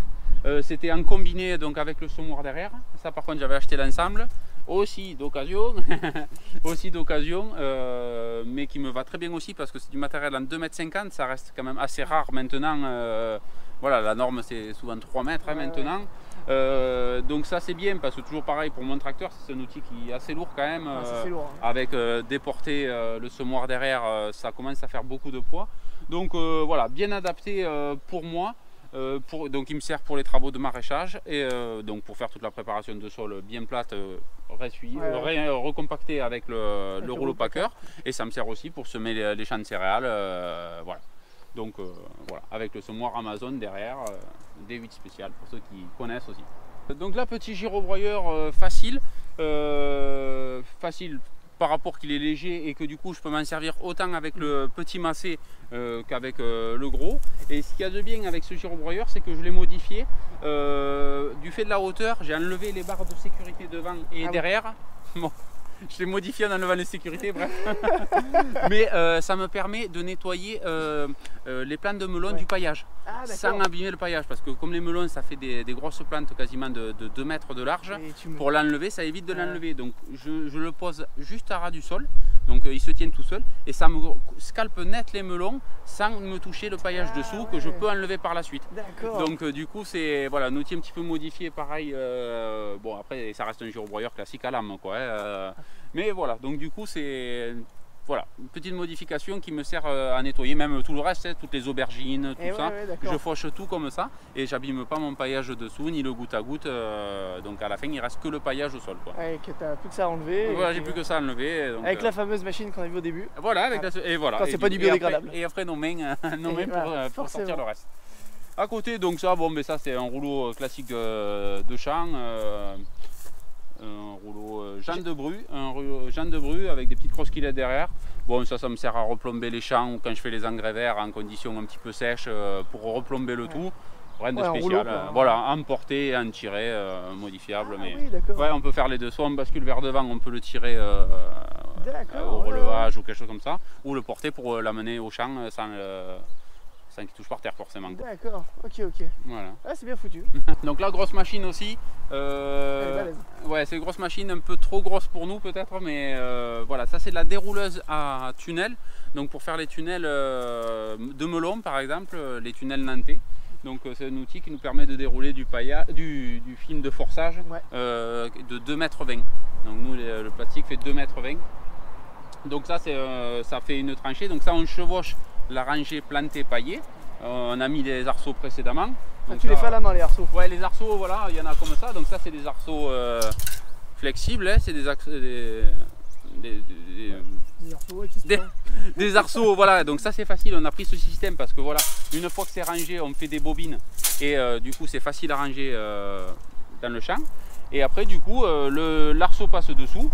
C'était en combiné donc avec le semoir derrière. Ça par contre j'avais acheté l'ensemble. Aussi d'occasion, mais qui me va très bien aussi parce que c'est du matériel en 2,50 m, ça reste quand même assez rare maintenant. Voilà, la norme c'est souvent 3 mètres maintenant. Donc ça c'est bien parce que toujours pareil pour mon tracteur, c'est un outil qui est assez lourd quand même. Lourd, hein. Avec déporter le semoir derrière, ça commence à faire beaucoup de poids. Donc voilà, bien adapté pour moi. Donc il me sert pour les travaux de maraîchage et donc pour faire toute la préparation de sol bien plate, recompactée avec le rouleau packer, et ça me sert aussi pour semer les champs de céréales, voilà. Donc voilà, avec le semoir Amazon derrière, D8 spécial pour ceux qui connaissent aussi. Donc là, petit gyrobroyeur facile par rapport qu'il est léger et que du coup je peux m'en servir autant avec le petit massé qu'avec le gros. Et ce qu'il y a de bien avec ce gyrobroyeur, c'est que je l'ai modifié du fait de la hauteur. J'ai enlevé les barres de sécurité devant et derrière. Bon, je l'ai modifié en enlevant les sécurités, bref. Mais ça me permet de nettoyer les plantes de melon du paillage, sans abîmer le paillage, parce que comme les melons ça fait des grosses plantes quasiment de 2 mètres de large, pour l'enlever ça évite de l'enlever. Donc je le pose juste à ras du sol, donc ils se tiennent tout seuls et ça me scalpe net les melons sans me toucher le paillage dessous, que je peux enlever par la suite. Donc du coup c'est voilà, un outil un petit peu modifié, pareil. Bon après ça reste un gyrobroyeur classique à lame quoi, mais voilà, donc du coup c'est voilà, une petite modification qui me sert à nettoyer même tout le reste, toutes les aubergines, tout ça. Je fauche tout comme ça et j'abîme pas mon paillage dessous ni le goutte à goutte. Donc à la fin il reste que le paillage au sol quoi. Et que tu n'as plus que ça à enlever. Voilà, j'ai plus que ça à enlever. Donc, avec la fameuse machine qu'on a vue au début. Voilà, avec et voilà. Quand c'est pas du biodégradable. Et après nos mains, pour sortir le reste. À côté, donc ça, bon, mais ça c'est un rouleau classique de champ. Un rouleau Jean de Bru avec des petites crossquillettes derrière. Bon, ça me sert à replomber les champs quand je fais les engrais verts en conditions un petit peu sèches pour replomber le tout. Rien de spécial. Voilà, emporter, en tirer, modifiable. Mais on peut faire les deux. Soit on bascule vers devant, on peut le tirer au relevage ou quelque chose comme ça, ou le porter pour l'amener au champ sans qu'il touche par terre forcément. D'accord, ok. Voilà. Ah, c'est bien foutu. Donc la grosse machine aussi. Ouais, c'est une grosse machine, un peu trop grosse pour nous peut-être, mais voilà, ça c'est de la dérouleuse à tunnel. Donc pour faire les tunnels de melon par exemple, les tunnels nantais. Donc c'est un outil qui nous permet de dérouler du film de forçage de 2,20 m. Donc nous le plastique fait 2,20 m. Donc ça fait une tranchée. Donc ça on chevauche la rangée plantée paillée. On a mis les arceaux précédemment. Donc tu les fais à la main les arceaux? Ouais, les arceaux, voilà, il y en a comme ça. Donc ça c'est des arceaux flexibles, hein. C'est des arceaux, voilà. Donc ça c'est facile, on a pris ce système parce que voilà, une fois que c'est rangé, on fait des bobines et du coup c'est facile à ranger dans le champ. Et après du coup l'arceau passe dessous.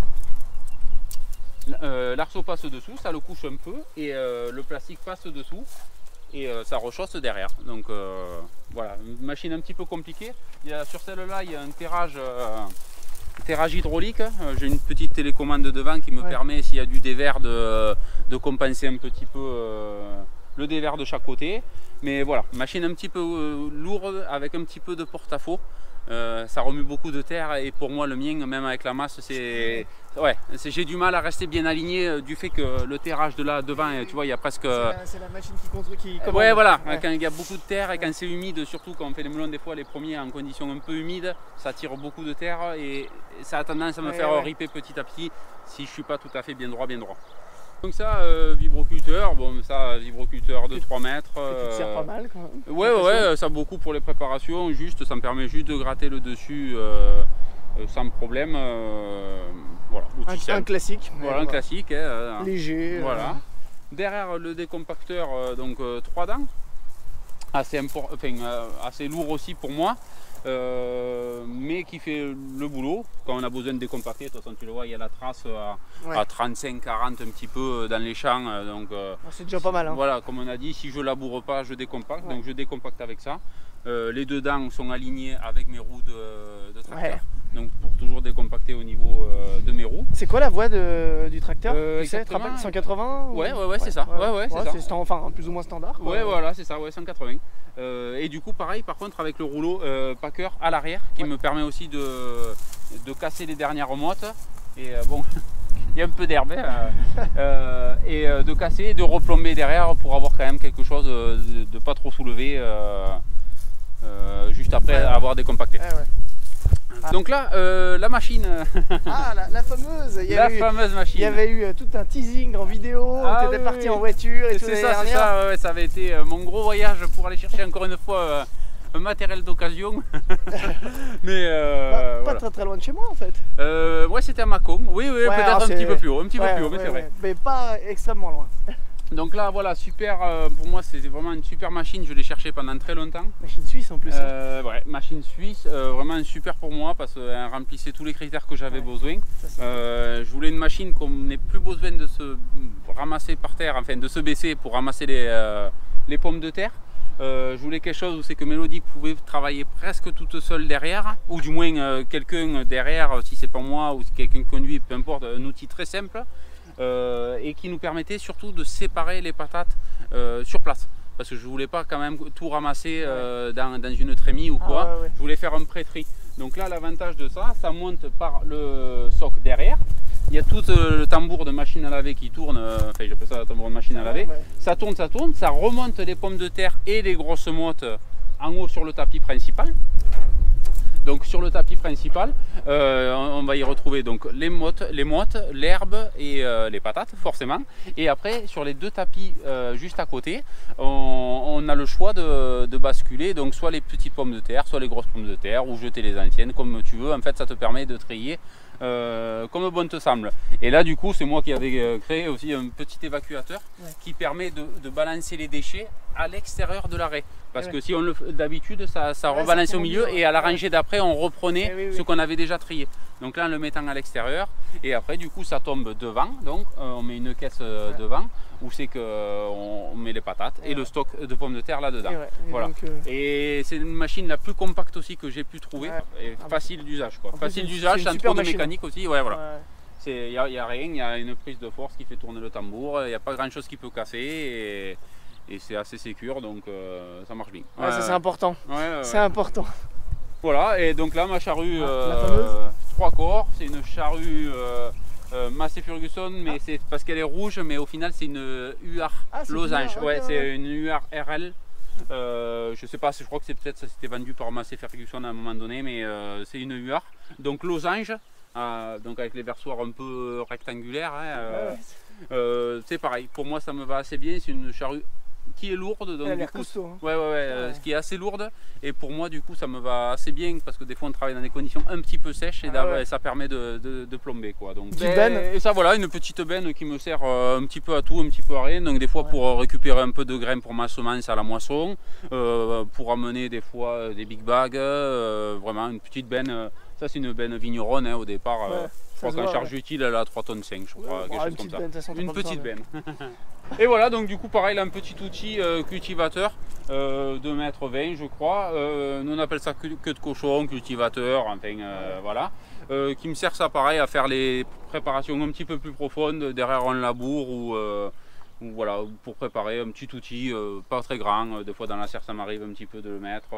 L'arceau passe dessous, ça le couche un peu et le plastique passe dessous et ça rechausse derrière. Donc voilà, une machine un petit peu compliquée. Sur celle-là, il y a un terrage hydraulique. J'ai une petite télécommande devant qui me permet, s'il y a du dévers, de compenser un petit peu le dévers de chaque côté. Mais voilà, machine un petit peu lourde avec un petit peu de porte-à-faux. Ça remue beaucoup de terre et pour moi le mien, même avec la masse, Ouais, j'ai du mal à rester bien aligné du fait que le terrage de là devant, tu vois, il y a presque... C'est la machine qui construit, qui commande. Ouais, voilà, ouais. Quand il y a beaucoup de terre et quand c'est humide, surtout quand on fait les melons, des fois les premiers en conditions un peu humides, ça tire beaucoup de terre et ça a tendance à me faire riper petit à petit si je suis pas tout à fait bien droit. Donc ça, vibroculteur, bon ça, vibroculteur de 3 mètres. Ça te sert pas mal quand même. Ouais, ça beaucoup pour les préparations, juste, ça me permet juste de gratter le dessus sans problème. Voilà, un classique. Voilà, un classique. Léger. Voilà. Derrière le décompacteur, donc 3 dents, assez lourd aussi pour moi. Mais qui fait le boulot quand on a besoin de décompacter. De toute façon, tu le vois, il y a la trace à 35-40 un petit peu dans les champs. Donc c'est déjà pas mal. Hein. Voilà, comme on a dit, si je laboure pas, je décompacte. Donc je décompacte avec ça. Les deux dents sont alignées avec mes roues de tracteur. Ouais. Donc pour toujours décompacter au niveau de mes roues. C'est quoi la voie du tracteur? Tu sais, 180 Ouais, c'est ça. C'est enfin plus ou moins standard. Quoi. Ouais, voilà, c'est ça, 180. Et du coup, pareil, par contre, avec le rouleau packer à l'arrière, qui me permet aussi de casser les dernières mottes. Et bon, il y a un peu d'herbe. Et de casser et de replomber derrière pour avoir quand même quelque chose de pas trop soulevé juste après avoir décompacté. Donc là, la machine. La fameuse. Fameuse machine. Il y avait eu tout un teasing en vidéo. Tu étais parti en voiture et tout. C'est ça, ça avait été mon gros voyage pour aller chercher encore une fois un matériel d'occasion. Mais pas très loin de chez moi en fait. Ouais, c'était à Mâcon. Oui, peut-être un petit peu plus haut, mais c'est vrai. Mais pas extrêmement loin. Donc là, voilà, super, pour moi c'est vraiment une super machine, je l'ai cherchée pendant très longtemps. Machine suisse en plus. Ouais, machine suisse, vraiment super pour moi parce qu'elle remplissait tous les critères que j'avais besoin. Je voulais une machine qu'on n'ait plus besoin de se ramasser par terre, enfin de se baisser pour ramasser les pommes de terre. Je voulais quelque chose où c'est que Mélodie pouvait travailler presque toute seule derrière, ou du moins quelqu'un derrière, si c'est pas moi ou si quelqu'un conduit, peu importe, un outil très simple. Et qui nous permettait surtout de séparer les patates sur place parce que je voulais pas quand même tout ramasser dans une trémie ou quoi. Je voulais faire un pré-tri. Donc là, l'avantage de ça, ça monte par le soc derrière. Il y a tout le tambour de machine à laver qui tourne, enfin j'appelle ça le tambour de machine à laver. Ça tourne, ça remonte les pommes de terre et les grosses mottes en haut sur le tapis principal. Donc sur le tapis principal, on va y retrouver donc les mottes, l'herbe et les patates forcément. Et après sur les deux tapis juste à côté, on a le choix de basculer donc soit les petites pommes de terre, soit les grosses pommes de terre ou jeter les anciennes comme tu veux. En fait ça te permet de trier comme bon te semble. Et là du coup c'est moi qui avais créé aussi un petit évacuateur qui permet de balancer les déchets à l'extérieur de l'arrêt. Parce que si on le fait d'habitude, ça rebalance au milieu et à la rangée d'après, on reprenait ce qu'on avait déjà trié. Donc là, en le mettant à l'extérieur, et après, du coup, ça tombe devant. Donc, on met une caisse devant où c'est qu'on met les patates et le stock de pommes de terre là-dedans. Voilà. Et c'est une machine la plus compacte aussi que j'ai pu trouver et facile d'usage. Facile d'usage, sans trop de mécanique aussi. Ouais, voilà. Il n'y a rien, il y a une prise de force qui fait tourner le tambour, il n'y a pas grand chose qui peut casser. Et c'est assez sécure, donc ça marche bien. Ça c'est important. C'est important. Voilà, et donc là ma charrue 3 corps, c'est une charrue Massey Ferguson, mais c'est parce qu'elle est rouge, mais au final c'est une UR losange. C'est une UR RL. Je sais pas, je crois que c'est peut-être ça s'était vendu par Massey Ferguson à un moment donné, mais c'est une UR. Donc losange, donc avec les versoirs un peu rectangulaires. C'est pareil, pour moi ça me va assez bien, c'est une charrue qui est lourde, donc elle a du coup, costaud, hein. Ce qui est assez lourde, et pour moi du coup ça me va assez bien parce que des fois on travaille dans des conditions un petit peu sèches et ça permet de plomber quoi. Donc et ça voilà, une petite benne qui me sert un petit peu à tout, un petit peu à rien, donc des fois pour récupérer un peu de graines pour ma semence à la moisson, pour amener des fois des big bags, vraiment une petite benne. Ça c'est une benne vigneronne au départ. Je crois qu'en charge utile elle a 3,5 tonnes, je crois, quelque chose comme ça. Une petite benne. Et voilà, donc du coup pareil, là, un petit outil cultivateur de 2,20 m je crois. Nous on appelle ça queue de cochon, cultivateur, enfin voilà. Qui me sert ça pareil à faire les préparations un petit peu plus profondes derrière un labour ou voilà, pour préparer un petit outil pas très grand. Des fois dans la serre ça m'arrive un petit peu de le mettre.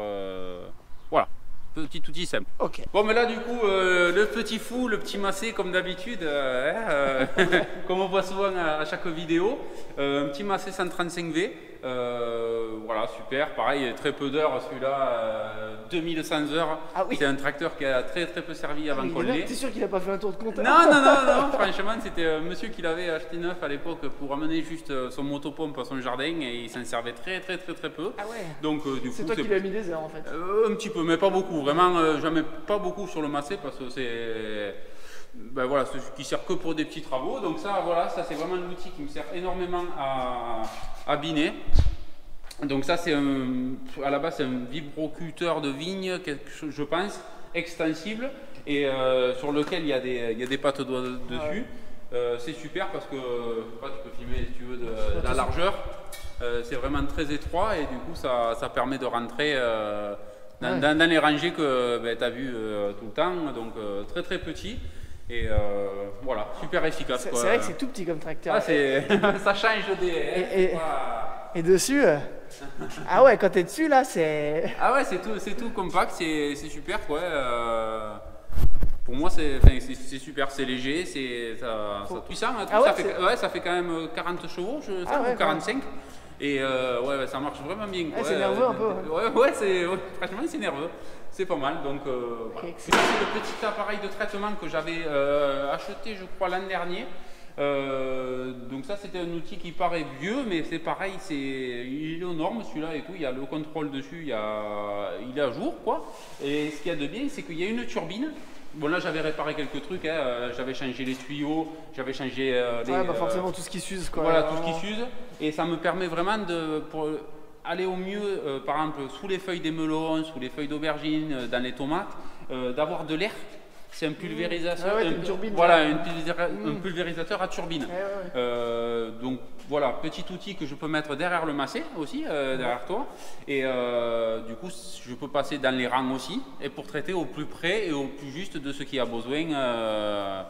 Voilà. Petit outil simple. Ok. Bon, mais là, du coup, le petit fou, le petit massé, comme d'habitude, comme on voit souvent à chaque vidéo, un petit massé 135V. Voilà, super. Pareil, très peu d'heures, celui-là, 2100 heures. Ah oui. C'est un tracteur qui a très peu servi avant qu'on l'ait. T'es sûr qu'il a pas fait un tour de compteur? Non, franchement, c'était un monsieur qui l'avait acheté neuf à l'époque pour amener juste son motopompe à son jardin et il s'en servait très peu. Ah ouais. Donc, du coup, c'est toi qui lui as mis des heures en fait. Un petit peu, mais pas beaucoup. Vraiment, jamais pas beaucoup sur le massé parce que c'est. Ben voilà, ce qui sert que pour des petits travaux. Donc ça, voilà, ça c'est vraiment un outil qui me sert énormément à biner. Donc ça, c'est à la base, c'est un vibroculteur de vigne, je pense, extensible et sur lequel il y a des pattes doigts dessus. C'est super parce que, je sais pas, tu peux filmer si tu veux de la largeur. C'est vraiment très étroit et du coup, ça permet de rentrer dans les rangées que ben, tu as vu tout le temps. Donc très petit. Et voilà, super efficace. C'est vrai que c'est tout petit comme tracteur. Ah, ça change des. Et dessus, ah ouais, quand t'es dessus là, c'est. Ah ouais, c'est tout compact, c'est super quoi. Pour moi, c'est super, c'est léger, ça puissant. Ah ouais, ça fait quand même 40 chevaux, je sais, ou 45. Et ouais, ça marche vraiment bien. C'est nerveux un peu. Ouais, franchement, c'est nerveux. C'est pas mal. Donc, voilà. C'est le petit appareil de traitement que j'avais acheté, je crois, l'an dernier. Donc ça, c'était un outil qui paraît vieux, mais c'est pareil, il est aux normes celui-là et tout. Il y a le contrôle dessus, il est à jour, quoi. Et ce qu'il y a de bien, c'est qu'il y a une turbine. Bon, là, j'avais réparé quelques trucs, hein. J'avais changé les tuyaux, j'avais changé forcément tout ce qui s'use, quoi. Voilà, tout ce qui s'use. Et ça me permet vraiment pour aller au mieux, par exemple, sous les feuilles des melons, sous les feuilles d'aubergine, dans les tomates, d'avoir de l'air. C'est un pulvérisateur, une turbine, voilà, un pulvérisateur à turbine. Donc voilà, petit outil que je peux mettre derrière le massé aussi, derrière toi. Et du coup, je peux passer dans les rangs aussi, et pour traiter au plus près et au plus juste de ce qui a besoin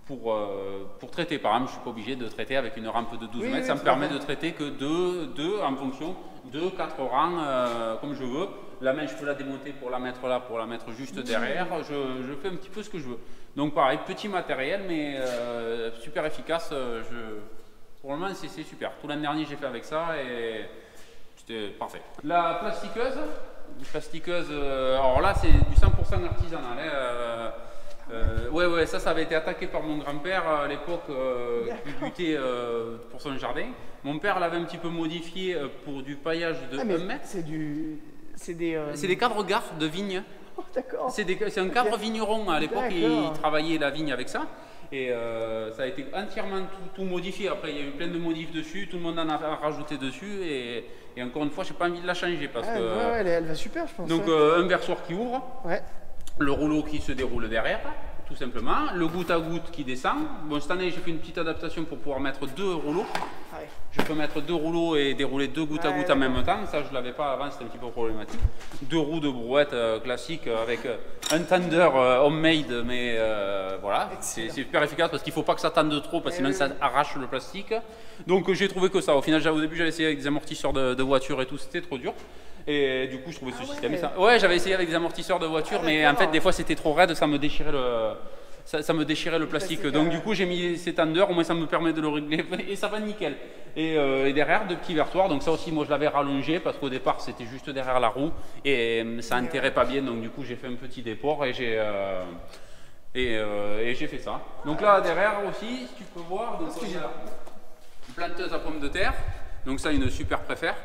pour traiter. Par exemple, je ne suis pas obligé de traiter avec une rampe de 12 mètres, ça me permet de traiter que deux en fonction de 4 rangs comme je veux. La main, je peux la démonter pour la mettre là, pour la mettre juste derrière. Je fais un petit peu ce que je veux. Donc pareil, petit matériel, mais super efficace. Pour le moment, c'est super. Tout l'an dernier, j'ai fait avec ça et c'était parfait. La plastiqueuse, alors là, c'est du 100% artisanal. Ouais, ça avait été attaqué par mon grand-père à l'époque qui butait pour son jardin. Mon père l'avait un petit peu modifié pour du paillage de 1 mètre. C'est des cadres gares de vigne. Oh, d'accord. C'est un cadre vigneron. À l'époque, il travaillait la vigne avec ça. Et ça a été entièrement tout modifié. Après, il y a eu plein de modifs dessus. Tout le monde en a rajouté dessus. Et encore une fois, je n'ai pas envie de la changer. Parce que, elle va super, je pense. Donc, un versoir qui ouvre. Ouais. Le rouleau qui se déroule derrière, tout simplement. Le goutte à goutte qui descend. Bon, cette année, j'ai fait une petite adaptation pour pouvoir mettre 2 rouleaux. Je peux mettre 2 rouleaux et dérouler 2 gouttes à goutte en même temps. Ça, je ne l'avais pas avant, c'était un petit peu problématique. 2 roues de brouette classiques avec un tender homemade, mais voilà, c'est super efficace parce qu'il ne faut pas que ça tende trop parce que sinon ça arrache le plastique. Donc j'ai trouvé que ça. Au final, au début, j'avais essayé avec des amortisseurs de voiture et tout, c'était trop dur. Et du coup, je trouvais ce système. Ouais, j'avais essayé avec des amortisseurs de voiture, mais en fait, des fois, c'était trop raide, ça me déchirait le plastique. Donc du coup, j'ai mis ces tenders, au moins ça me permet de le régler et ça va nickel. Et derrière, 2 petits versoirs. Donc ça aussi, moi, je l'avais rallongé parce qu'au départ, c'était juste derrière la roue et ça n'enterrait pas bien. Donc du coup, j'ai fait un petit déport et j'ai fait ça. Donc là, derrière aussi, si tu peux voir, donc, il y a une planteuse à pommes de terre. Donc ça, une super préfère.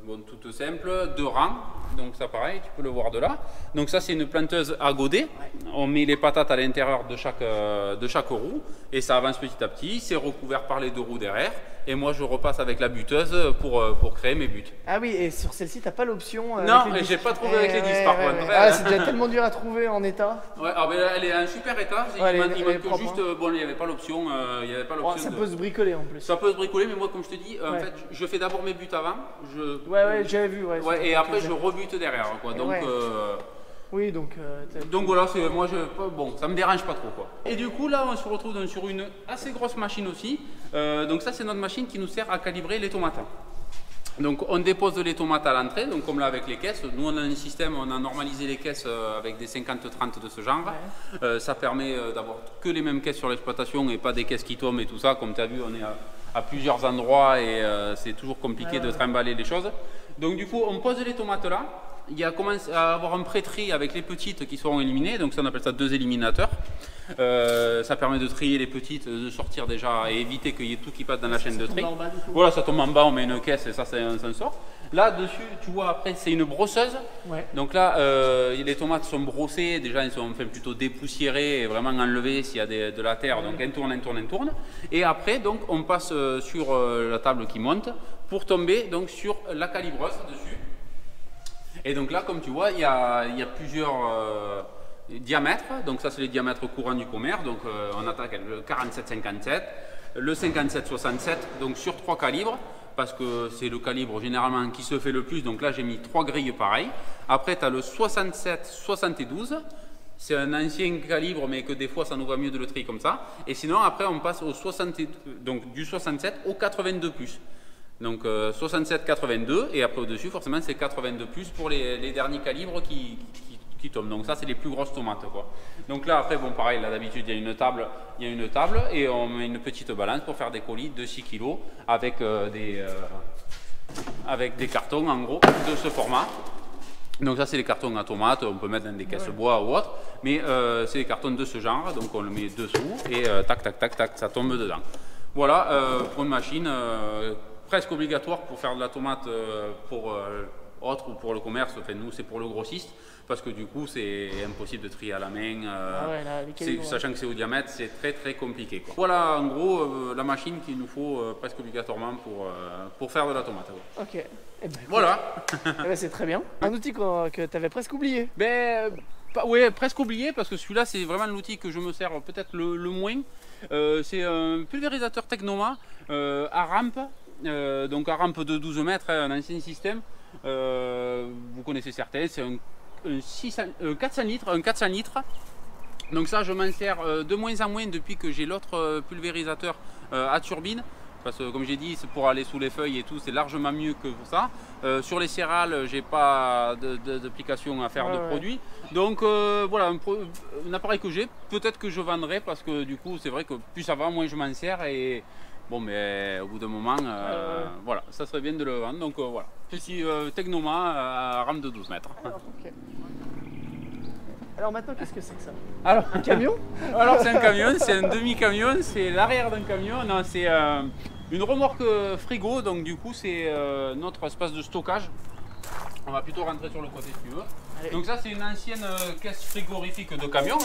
Bon, toute simple, 2 rangs, donc ça pareil, tu peux le voir de là. Donc ça, c'est une planteuse à godet. On met les patates à l'intérieur de chaque roue et ça avance petit à petit. C'est recouvert par les 2 roues derrière et moi je repasse avec la buteuse pour créer mes buts. Ah oui, et sur celle-ci, t'as pas l'option non, j'ai pas trouvé avec les disques par contre. Ah, c'est déjà tellement dur à trouver en état. Ouais, alors, ben, elle est en super état. Il manque juste, bon, il n'y avait pas l'option. Ça peut se bricoler en plus. Ça peut se bricoler, mais moi, comme je te dis, en fait, je fais d'abord mes buts avant. Ouais, j'avais vu. Ouais, et après, je rebute derrière, quoi. Donc, oui, donc voilà, moi, bon, ça me dérange pas trop, quoi. Et du coup, là, on se retrouve donc, sur une assez grosse machine aussi. Donc ça, c'est notre machine qui nous sert à calibrer les tomates. Donc on dépose les tomates à l'entrée, donc comme là avec les caisses. Nous on a un système, on a normalisé les caisses avec des 50-30 de ce genre. Ouais. Ça permet d'avoir que les mêmes caisses sur l'exploitation et pas des caisses qui tombent et tout ça. Comme tu as vu, on est à plusieurs endroits et c'est toujours compliqué de trimballer les choses. Donc du coup on pose les tomates là. Il y a commencé à avoir un pré-tri avec les petites qui seront éliminées, donc ça on appelle ça 2 éliminateurs. Ça permet de trier les petites, de sortir déjà et éviter qu'il y ait tout qui passe dans la chaîne de tri. Voilà, ça tombe en bas, on met une caisse et ça s'en sort. Là dessus, tu vois après c'est une brosseuse. Ouais. Donc là, les tomates sont brossées, déjà elles sont plutôt dépoussiérées et vraiment enlevées s'il y a de la terre. Donc elles tournent. Et après, donc on passe sur la table qui monte pour tomber donc sur la calibreuse dessus. Et donc là, comme tu vois, il y a plusieurs diamètres. Donc ça, c'est les diamètres courants du commerce. Donc on attaque le 47-57, le 57-67, donc sur 3 calibres, parce que c'est le calibre généralement qui se fait le plus. Donc là, j'ai mis 3 grilles pareilles. Après, tu as le 67-72. C'est un ancien calibre, mais que des fois, ça nous va mieux de le trier comme ça. Et sinon, après, on passe au 67, donc du 67 au 82+. Donc 67-82 et après au-dessus forcément c'est 82+ pour les derniers calibres qui tombent. Donc ça c'est les plus grosses tomates quoi. Donc là après bon pareil là d'habitude il y a une table et on met une petite balance pour faire des colis de 6 kg avec des cartons en gros de ce format. Donc ça c'est les cartons à tomates, on peut mettre dans des caisses bois ou autre, mais c'est des cartons de ce genre, donc on le met dessous et tac ça tombe dedans. Voilà pour une machine presque obligatoire pour faire de la tomate pour autre ou pour le commerce. Enfin, nous c'est pour le grossiste parce que du coup c'est impossible de trier à la main, sachant que c'est au diamètre, c'est très compliqué quoi. Voilà en gros la machine qu'il nous faut presque obligatoirement pour faire de la tomate. Quoi. Ok. Eh ben, voilà. Eh ben, c'est très bien. Un outil que tu avais presque oublié. Oui, presque oublié parce que celui-là c'est vraiment l'outil que je me sers peut-être le moins. C'est un pulvérisateur Technoma à rampe. Donc à rampe de 12 mètres, un ancien système, vous connaissez certains, c'est un 400 litres. Donc ça je m'en sers de moins en moins depuis que j'ai l'autre pulvérisateur à turbine. Parce que comme j'ai dit, c'est pour aller sous les feuilles et tout, c'est largement mieux que ça. Sur les céréales, j'ai pas d'application à faire de produit. Donc voilà, un appareil que j'ai, peut-être que je vendrai parce que du coup c'est vrai que plus ça va, moins je m'en sers et bon mais au bout d'un moment, voilà, ça serait bien de le vendre. Donc voilà, petit Technoma à rame de 12 mètres. Alors maintenant, qu'est-ce que c'est que ça? Alors, un camion? Alors c'est un camion, c'est un demi-camion, c'est l'arrière d'un camion. Non, c'est une remorque frigo, donc du coup c'est notre espace de stockage. On va plutôt rentrer sur le côté si tu veux. Allez. Donc ça c'est une ancienne caisse frigorifique de camion,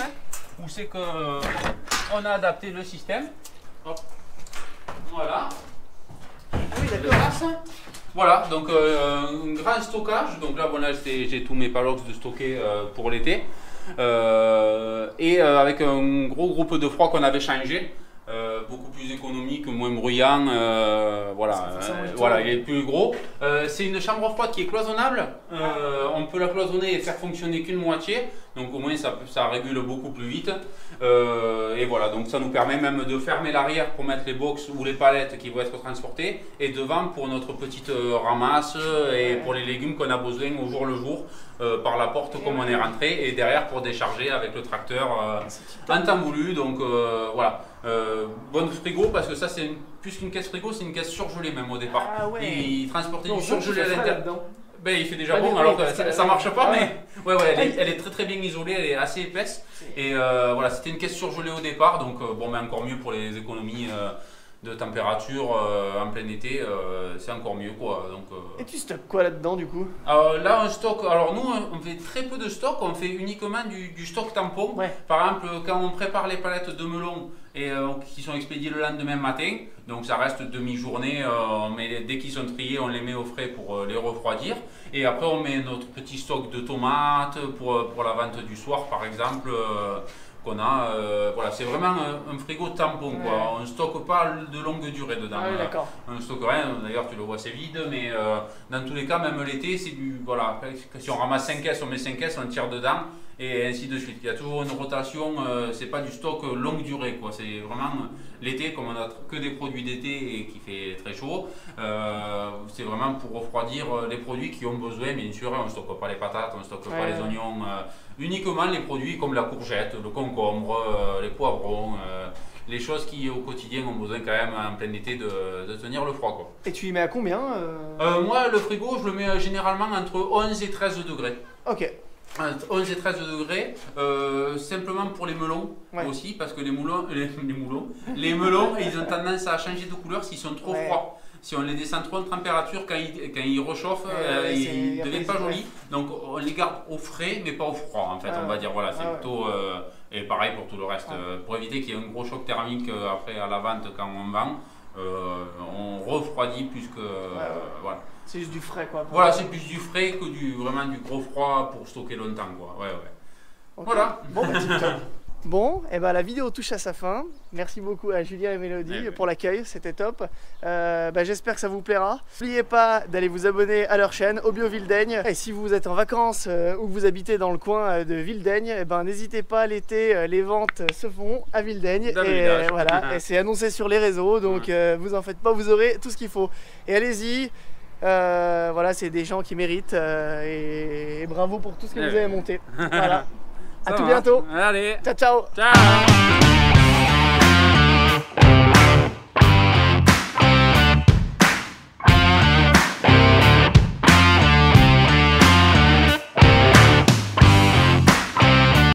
où c'est qu'on a adapté le système. Hop. Voilà. Oui, d'accord. Voilà, donc un grand stockage. Donc là, voilà, j'ai tous mes palox de stocker pour l'été. Avec un gros groupe de froid qu'on avait changé. Beaucoup plus économique, moins bruyant, voilà, il est plus gros. C'est une chambre froide qui est cloisonnable, on peut la cloisonner et faire fonctionner qu'une moitié, donc au moins ça régule beaucoup plus vite. Et voilà, donc ça nous permet même de fermer l'arrière pour mettre les box ou les palettes qui vont être transportées, et devant pour notre petite ramasse et pour les légumes qu'on a besoin au jour le jour par la porte comme on est rentré, et derrière pour décharger avec le tracteur en temps voulu. Donc voilà. Bonne frigo parce que ça c'est plus qu'une caisse frigo, c'est une caisse surgelée même au départ. Ah ouais. Il transportait du surgelé à l'intérieur. Ben, il fait déjà bon, alors que ça marche pas, mais elle est très bien isolée, elle est assez épaisse. Et voilà, c'était une caisse surgelée au départ, donc bon, mais encore mieux pour les économies de température en plein été, c'est encore mieux quoi. Donc, Et tu stockes quoi là-dedans du coup? Là on stocke, alors nous on fait très peu de stock, on fait uniquement du stock tampon. Ouais. Par exemple quand on prépare les palettes de melon et qui sont expédiées le lendemain matin, donc ça reste demi-journée, dès qu'ils sont triés on les met au frais pour les refroidir, et après on met notre petit stock de tomates pour la vente du soir par exemple. Qu'on a, voilà, c'est vraiment un frigo tampon quoi. On ne stocke pas de longue durée dedans. On ne stocke rien, d'ailleurs tu le vois c'est vide, mais dans tous les cas même l'été c'est du, voilà, si on ramasse 5 caisses, on met 5 caisses, on tire dedans et ainsi de suite. Il y a toujours une rotation, c'est pas du stock longue durée, quoi. C'est vraiment l'été, comme on a que des produits d'été et qui fait très chaud, c'est vraiment pour refroidir les produits qui ont besoin, bien sûr. On ne stocke pas les patates, on ne stocke pas les oignons, uniquement les produits comme la courgette, le concombre, les poivrons. Les choses qui au quotidien ont besoin quand même en plein été de tenir le froid, quoi. Et tu y mets à combien Moi, le frigo, je le mets généralement entre 11 et 13 degrés. Ok. 11 et 13 degrés, simplement pour les melons aussi, parce que les melons, ils ont tendance à changer de couleur s'ils sont trop froids. Si on les descend trop en température, quand ils réchauffent, ils ne deviennent pas jolis. Donc on les garde au frais, mais pas au froid, en fait, on va dire. Voilà, c'est plutôt... et pareil pour tout le reste. Pour éviter qu'il y ait un gros choc thermique après à la vente quand on vend, on refroidit plus que... voilà. C'est juste du frais, quoi. Voilà, c'est plus du frais que vraiment du gros froid pour stocker longtemps, quoi. Ouais. Okay. Voilà. Bon, bah, bon, et ben la vidéo touche à sa fin. Merci beaucoup à Julien et Mélodie pour l'accueil, c'était top. J'espère que ça vous plaira. N'oubliez pas d'aller vous abonner à leur chaîne, Obio Vildaigne. Et si vous êtes en vacances ou que vous habitez dans le coin de Vildaigne, n'hésitez pas, l'été, les ventes se font à Vildaigne. Et voilà, et c'est annoncé sur les réseaux, donc vous en faites pas, vous aurez tout ce qu'il faut. Et allez-y. Voilà, c'est des gens qui méritent et bravo pour tout ce que vous avez monté. Voilà. À tout bientôt. Allez. Ciao, ciao. Ciao.